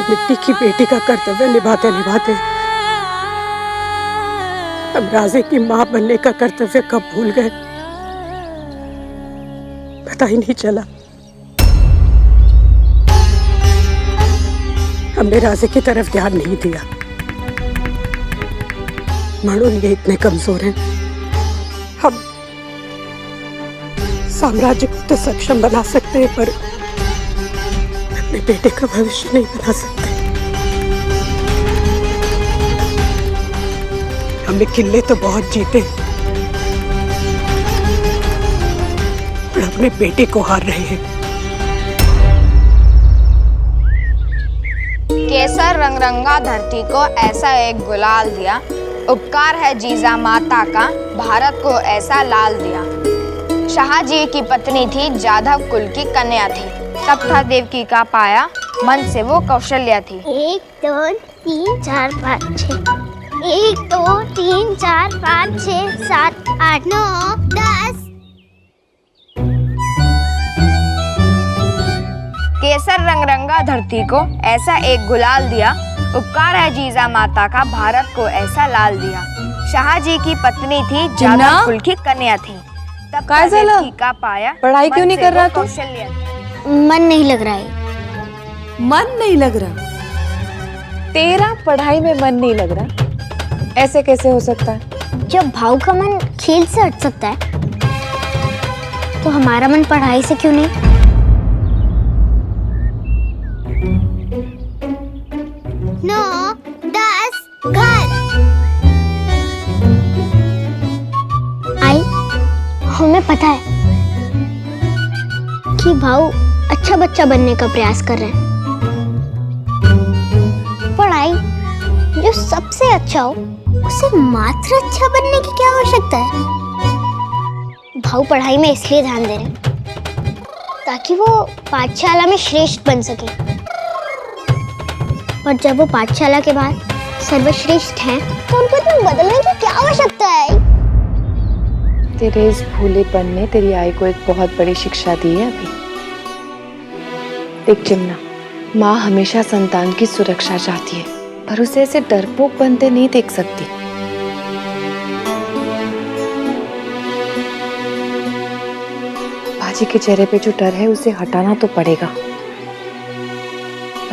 मिट्टी की बेटी का कर्तव्य निभाते निभाते हम राजे की मां बनने का कर्तव्य कब भूल गए, पता ही नहीं चला। हमने राजे की तरफ ध्यान नहीं दिया। म्हणून ये इतने कमजोर हैं। हम साम्राज्य को तो सक्षम बना सकते हैं, पर अपने बेटे का भविष्य नहीं बना सकते। हमने किले तो बहुत जीते, पर अपने बेटे को हार रहे हैं। केसर रंगरंगा धरती को ऐसा एक गुलाल दिया, उपकार है जीजा माता का, भारत को ऐसा लाल दिया। शाहजी की पत्नी थी, जाधव कुल की कन्या थी, तब था देवकी का पाया, मन से वो कौशल्या थी। 1 2 3 4 5 6 1 2 3 4 5 6 7 8 9 10। केसर रंगरंगा धरती को ऐसा एक गुलाल दिया, उपकार है जीजा माता का, भारत को ऐसा लाल दिया। शाहजी की पत्नी थी, जाधव कुल की कन्या थी, तब काय झालं? देवकी का पाया, पढ़ाई क्यों नहीं कर रहा तू? कौशल्या मन नहीं लग रहा है। मन नहीं लग रहा? तेरा पढ़ाई में मन नहीं लग रहा? ऐसे कैसे हो सकता है? जब भाव का मन खेल से हट सकता है, तो हमारा मन पढ़ाई से क्यों नहीं? 9 10 घर। आई, हमें पता है कि भाव अच्छा बच्चा बनने का प्रयास कर रहे हैं। पढ़ाई जो सबसे अच्छा हो, उसे मात्र अच्छा बनने की क्या आवश्यकता है? भाव पढ़ाई में इसलिए ध्यान दे रहे हैं ताकि वो पाठशाला में श्रेष्ठ बन सके, और जब वो पाठशाला के बाद सर्वश्रेष्ठ हैं, तो उनको इतना बदलने की क्या आवश्यकता है? तेरे इस भूलेपन ने तेरी आई को एक बहुत बड़ी शिक्षा दी है अभी। देख चिमना, माँ हमेशा संतान की सुरक्षा चाहती है, पर उसे ऐसे डरपोक बनते नहीं देख सकती। बाजी के चेहरे पे जो डर है उसे हटाना तो पड़ेगा,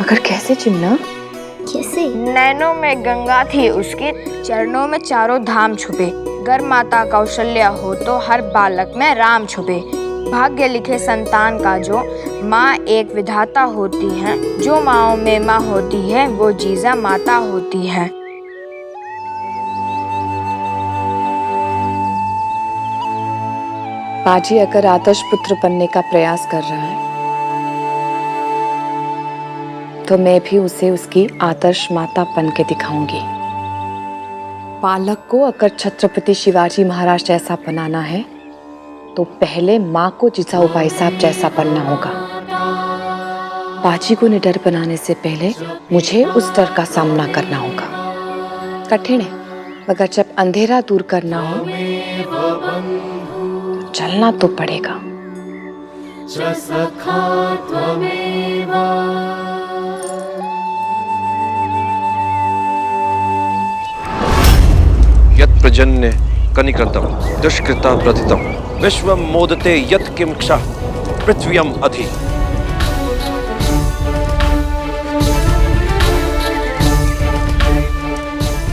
मगर कैसे चिमना? कैसे? नैनों में गंगा थी उसके, चरणों में चारों धाम छुपे। गर माता कौशल्या हो तो हर बालक में राम छुपे। भाग्य लिखे संतान का जो, माँ एक विधाता होती है, जो माँओं में माँ होती है वो जीजा माता होती है। बाजी अगर आदर्श पुत्र बनने का प्रयास कर रहा है, तो मैं भी उसे उसकी आदर्श माता बन के दिखाऊंगी। बालक को अगर छत्रपति शिवाजी महाराज जैसा बनाना है, तो पहले माँ को जिजाऊबाई साहब जैसा बनना होगा। बाजी को निडर बनाने से पहले मुझे उस डर का सामना करना होगा। कठिन है, मगर जब अंधेरा दूर करना हो तो चलना तो पड़ेगा। यत् प्रजन्य कनिकृतं दुष्कृता प्रतितं विश्वं मोदते यत् किं क्षः पृथ्व्यम् अधि।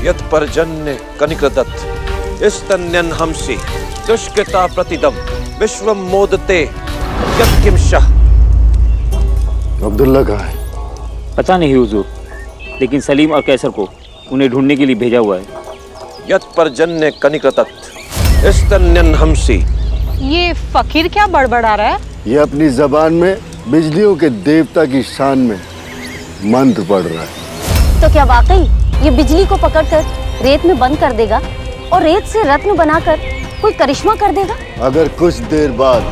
यत् पर्जन्य कनिकृतत् स्तन्यन् हंसि दुष्कृता प्रतिदं विश्वं मोदते यत् किं क्षः। अब्दुल्ला कहाँ है? पता नहीं हुजूर, लेकिन सलीम और कैसर को उन्हें ढूंढने के लिए भेजा हुआ है। यत् पर्जन्य कनिकृतत् स्तन्यन् हंसि। ये फकीर क्या बड़बड़ा रहा है? ये अपनी जबान में बिजलियों के देवता की शान में मंत्र पढ़ रहा है। तो क्या वाकई ये बिजली को पकड़कर रेत में बंद कर देगा और रेत से रत्न बनाकर कोई करिश्मा कर देगा? अगर कुछ देर बाद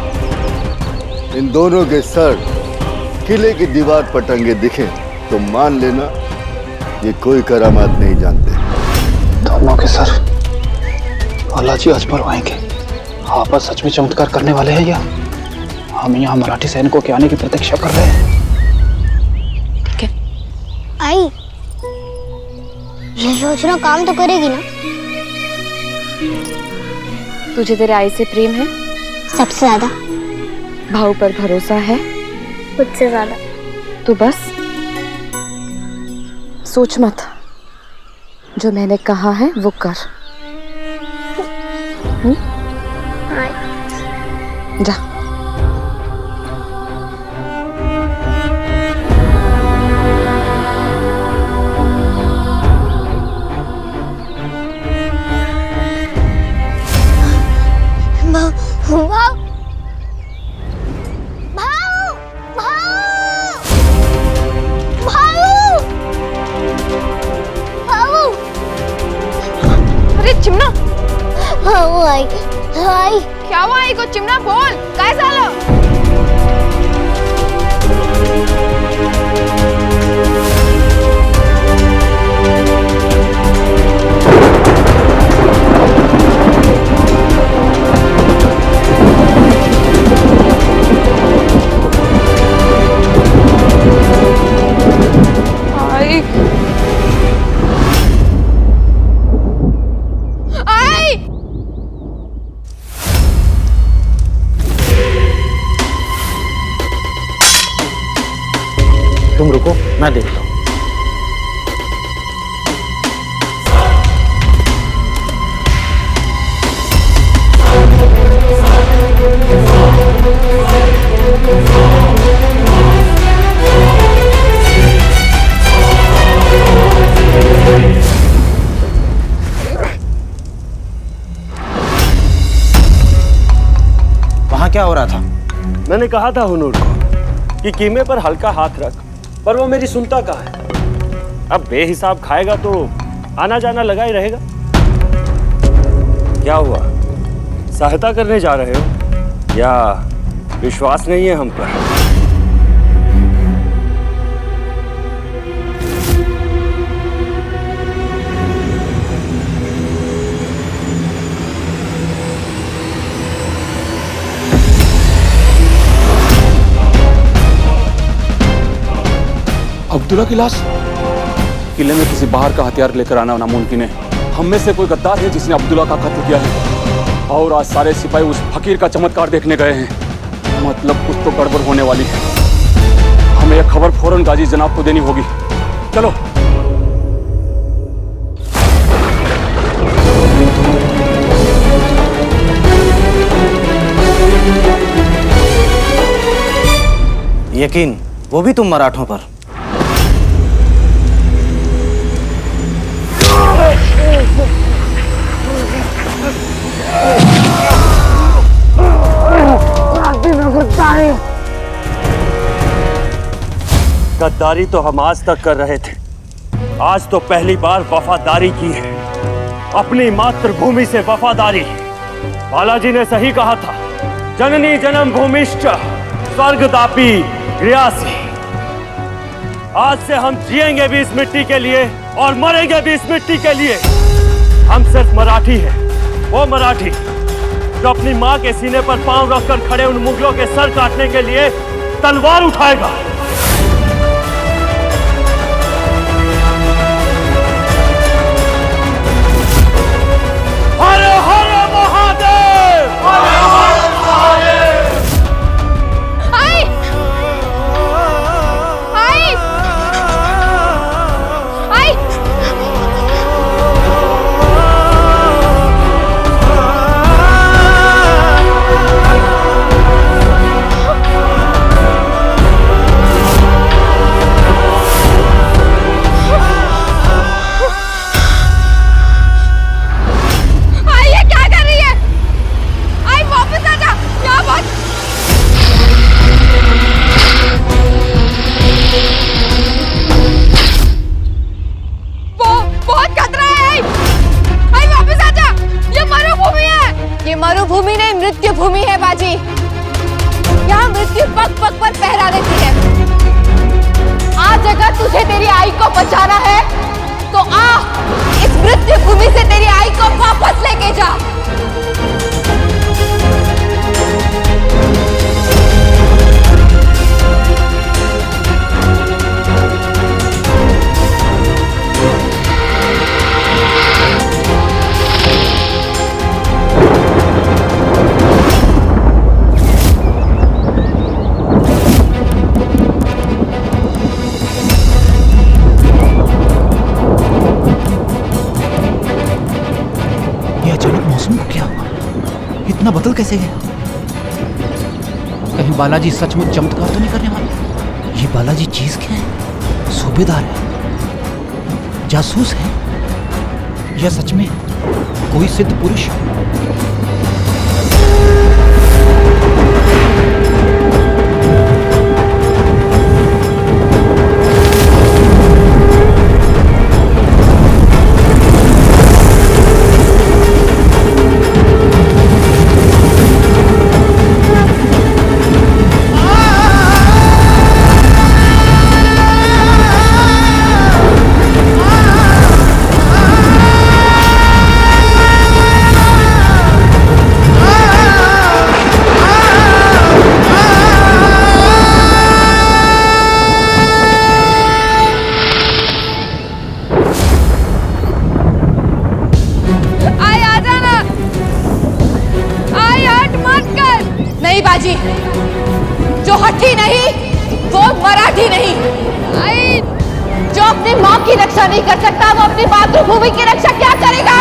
इन दोनों के सर किले की दीवार पर टंगे दिखे, तो मान लेना ये कोई करामात नहीं जानते। दोनों के सर अल्लाह अजमलवाएंगे। आप सच में चमत्कार करने वाले हैं या हम यहाँ मराठी सैनिकों के आने की प्रतीक्षा कर रहे हैं? आई, ये योजना काम तो करेगी ना? तुझे तेरे आई से प्रेम है? सबसे ज्यादा। भाव पर भरोसा है? मुझसे ज्यादा। तो बस सोच मत, जो मैंने कहा है वो कर। जा। चिमना, हाँ वो आई। आई क्या हुआ? आई को चिमना बोल, काय झालं? आई, आई, तुम रुको, मैं देखता हूँ। वहां क्या हो रहा था? मैंने कहा था हुनूर को कि कीमे पर हल्का हाथ रख, पर वो मेरी सुनता कहाँ है। अब बेहिसाब खाएगा तो आना जाना लगा ही रहेगा। क्या हुआ, सहायता करने जा रहे हो या विश्वास नहीं है हम पर? अब्दुल्ला की लाश? किले में किसी बाहर का हथियार लेकर आना नामुमकिन है। हम में से कोई गद्दार है जिसने अब्दुल्ला का कत्ल किया है, और आज सारे सिपाही उस फकीर का चमत्कार देखने गए हैं। मतलब कुछ तो गड़बड़ होने वाली है। हमें यह खबर फौरन गाजी जनाब को देनी होगी। चलो। यकीन, वो भी तुम मराठों पर? गद्दारी तो हम आज तक कर रहे थे, आज तो पहली बार वफादारी की है। अपनी मातृभूमि से वफादारी। बालाजी ने सही कहा था, जननी जन्म भूमिश्च स्वर्गदापी गृहासी। आज से हम जिएंगे भी इस मिट्टी के लिए और मरेंगे भी इस मिट्टी के लिए। हम सिर्फ मराठी हैं, वो मराठी जो अपनी मां के सीने पर पांव रखकर खड़े उन मुगलों के सर काटने के लिए तलवार उठाएगा। हर हर महादेव! हर हर महादेव! आई, आई, आई, मरुभूमि नहीं, मृत्यु भूमि है बाजी। यहाँ मृत्यु पग पग पर पहरा देती है। आज अगर तुझे तेरी आई को बचाना है तो आ, इस मृत्यु भूमि से तेरी आई को वापस लेके जा। इतना बदल कैसे गया? कहीं बालाजी सचमुच चमत्कार तो नहीं करने वाले? ये बालाजी चीज क्या है? सूबेदार है, जासूस है, या सच में कोई सिद्ध पुरुष? जो हठी नहीं वो मराठी नहीं। जो अपनी माँ की रक्षा नहीं कर सकता वो अपनी मातृभूमि की रक्षा क्या करेगा?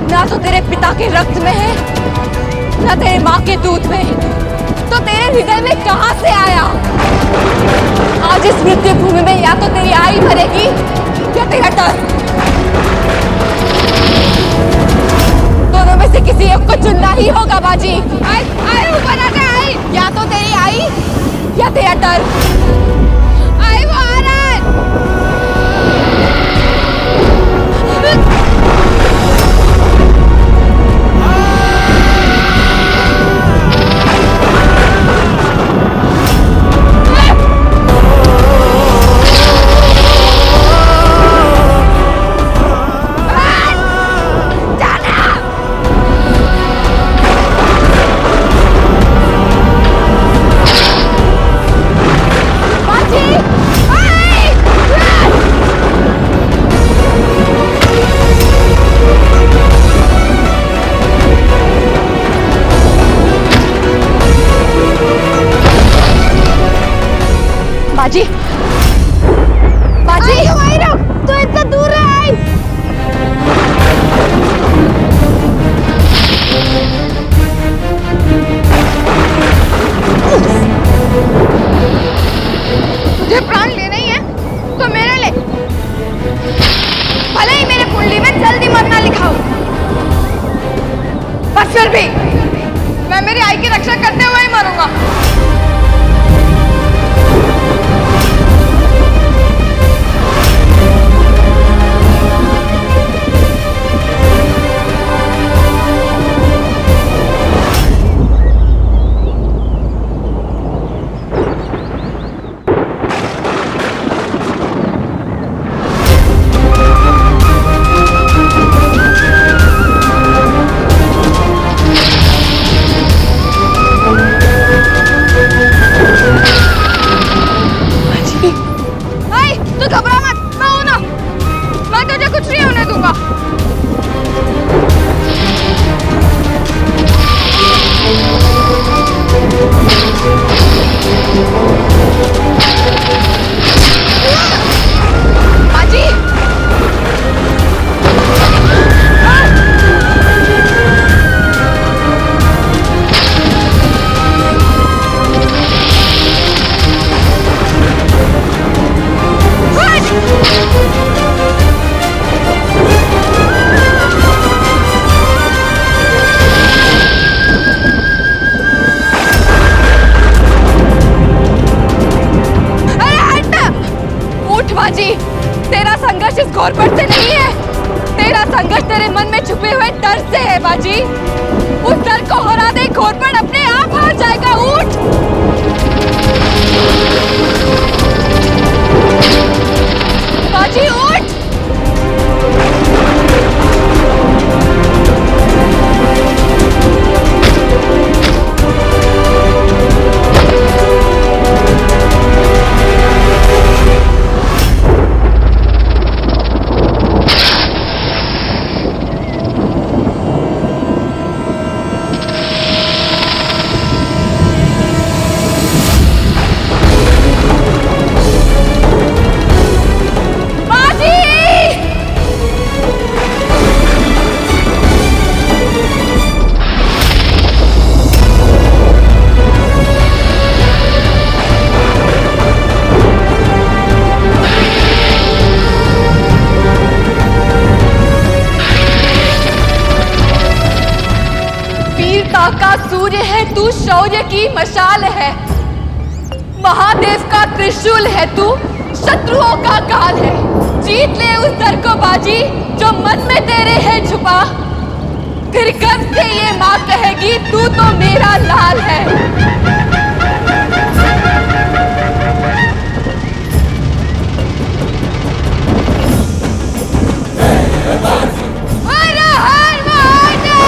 ना तो तेरे पिता के रक्त में है, ना तेरे माँ के दूध में, तो तेरे हृदय में कहां से आया? आज इस मृत्यु भूमि में या तो तेरी आई मरेगी या तेरा डर। दोनों में से किसी एक को चुनना ही होगा बाजी। आई ऊपर आ गए, या तो तेरी आई या तेरा डर। आई वो आ रहा है। बाजी, बाजी, तू इतना दूर है। तुझे प्राण लेना ही है तो मेरे ले, भले ही मेरे कुंडली में जल्दी मरना लिखा हो, पर फिर भी मैं मेरी आई की रक्षा करते हुए ही मरूंगा। तेरा संघर्ष इस घोरपट से नहीं है, तेरा संघर्ष तेरे मन में छुपे हुए डर से है बाजी। उस डर को हरा दे, घोरपट अपने आप हार जाएगा। उठ बाजी, उठ। शौर्य की मशाल है, महादेव का त्रिशूल है तू, शत्रुओं का काल है। जीत ले उस डर को बाजी जो मन में तेरे है छुपा, फिर गर्व से ये माँ कहेगी तू तो मेरा लाल है। हर हर महादेव।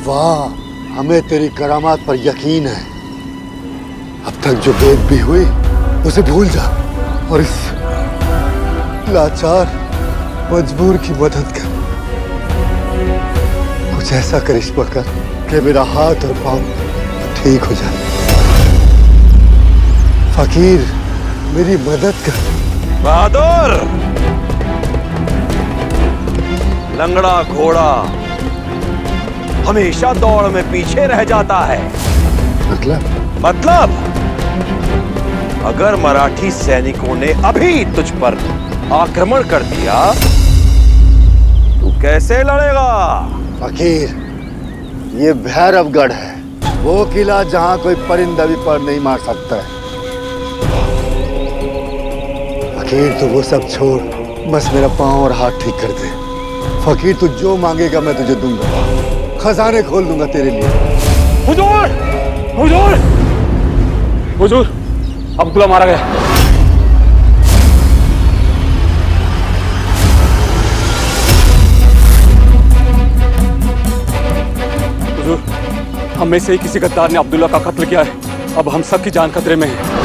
वाह, हमें तेरी करामात पर यकीन है। अब तक जो बेइज्जती हुई उसे भूल जा और इस लाचार मजबूर की मदद कर। कुछ ऐसा करिश्मा कर कि मेरा हाथ और पांव ठीक हो जाए। फकीर, मेरी मदद कर। बहादुर, लंगड़ा घोड़ा हमेशा दौड़ में पीछे रह जाता है। मतलब अगर मराठी सैनिकों ने अभी तुझ पर आक्रमण कर दिया तो कैसे लड़ेगा? फकीर, ये भैरवगढ़ है, वो किला जहां कोई परिंदा भी पर नहीं मार सकता है। फकीर, तू वो सब छोड़, बस मेरा पांव और हाथ ठीक कर दे। फकीर, तू जो मांगेगा मैं तुझे दूंगा, खजाने खोल दूंगा तेरे लिए। हुजूर, हुजूर, हुजूर, अब्दुल्ला मारा गया। हुजूर, हम में से ही किसी गद्दार ने अब्दुल्ला का कत्ल किया है। अब हम सबकी जान खतरे में है।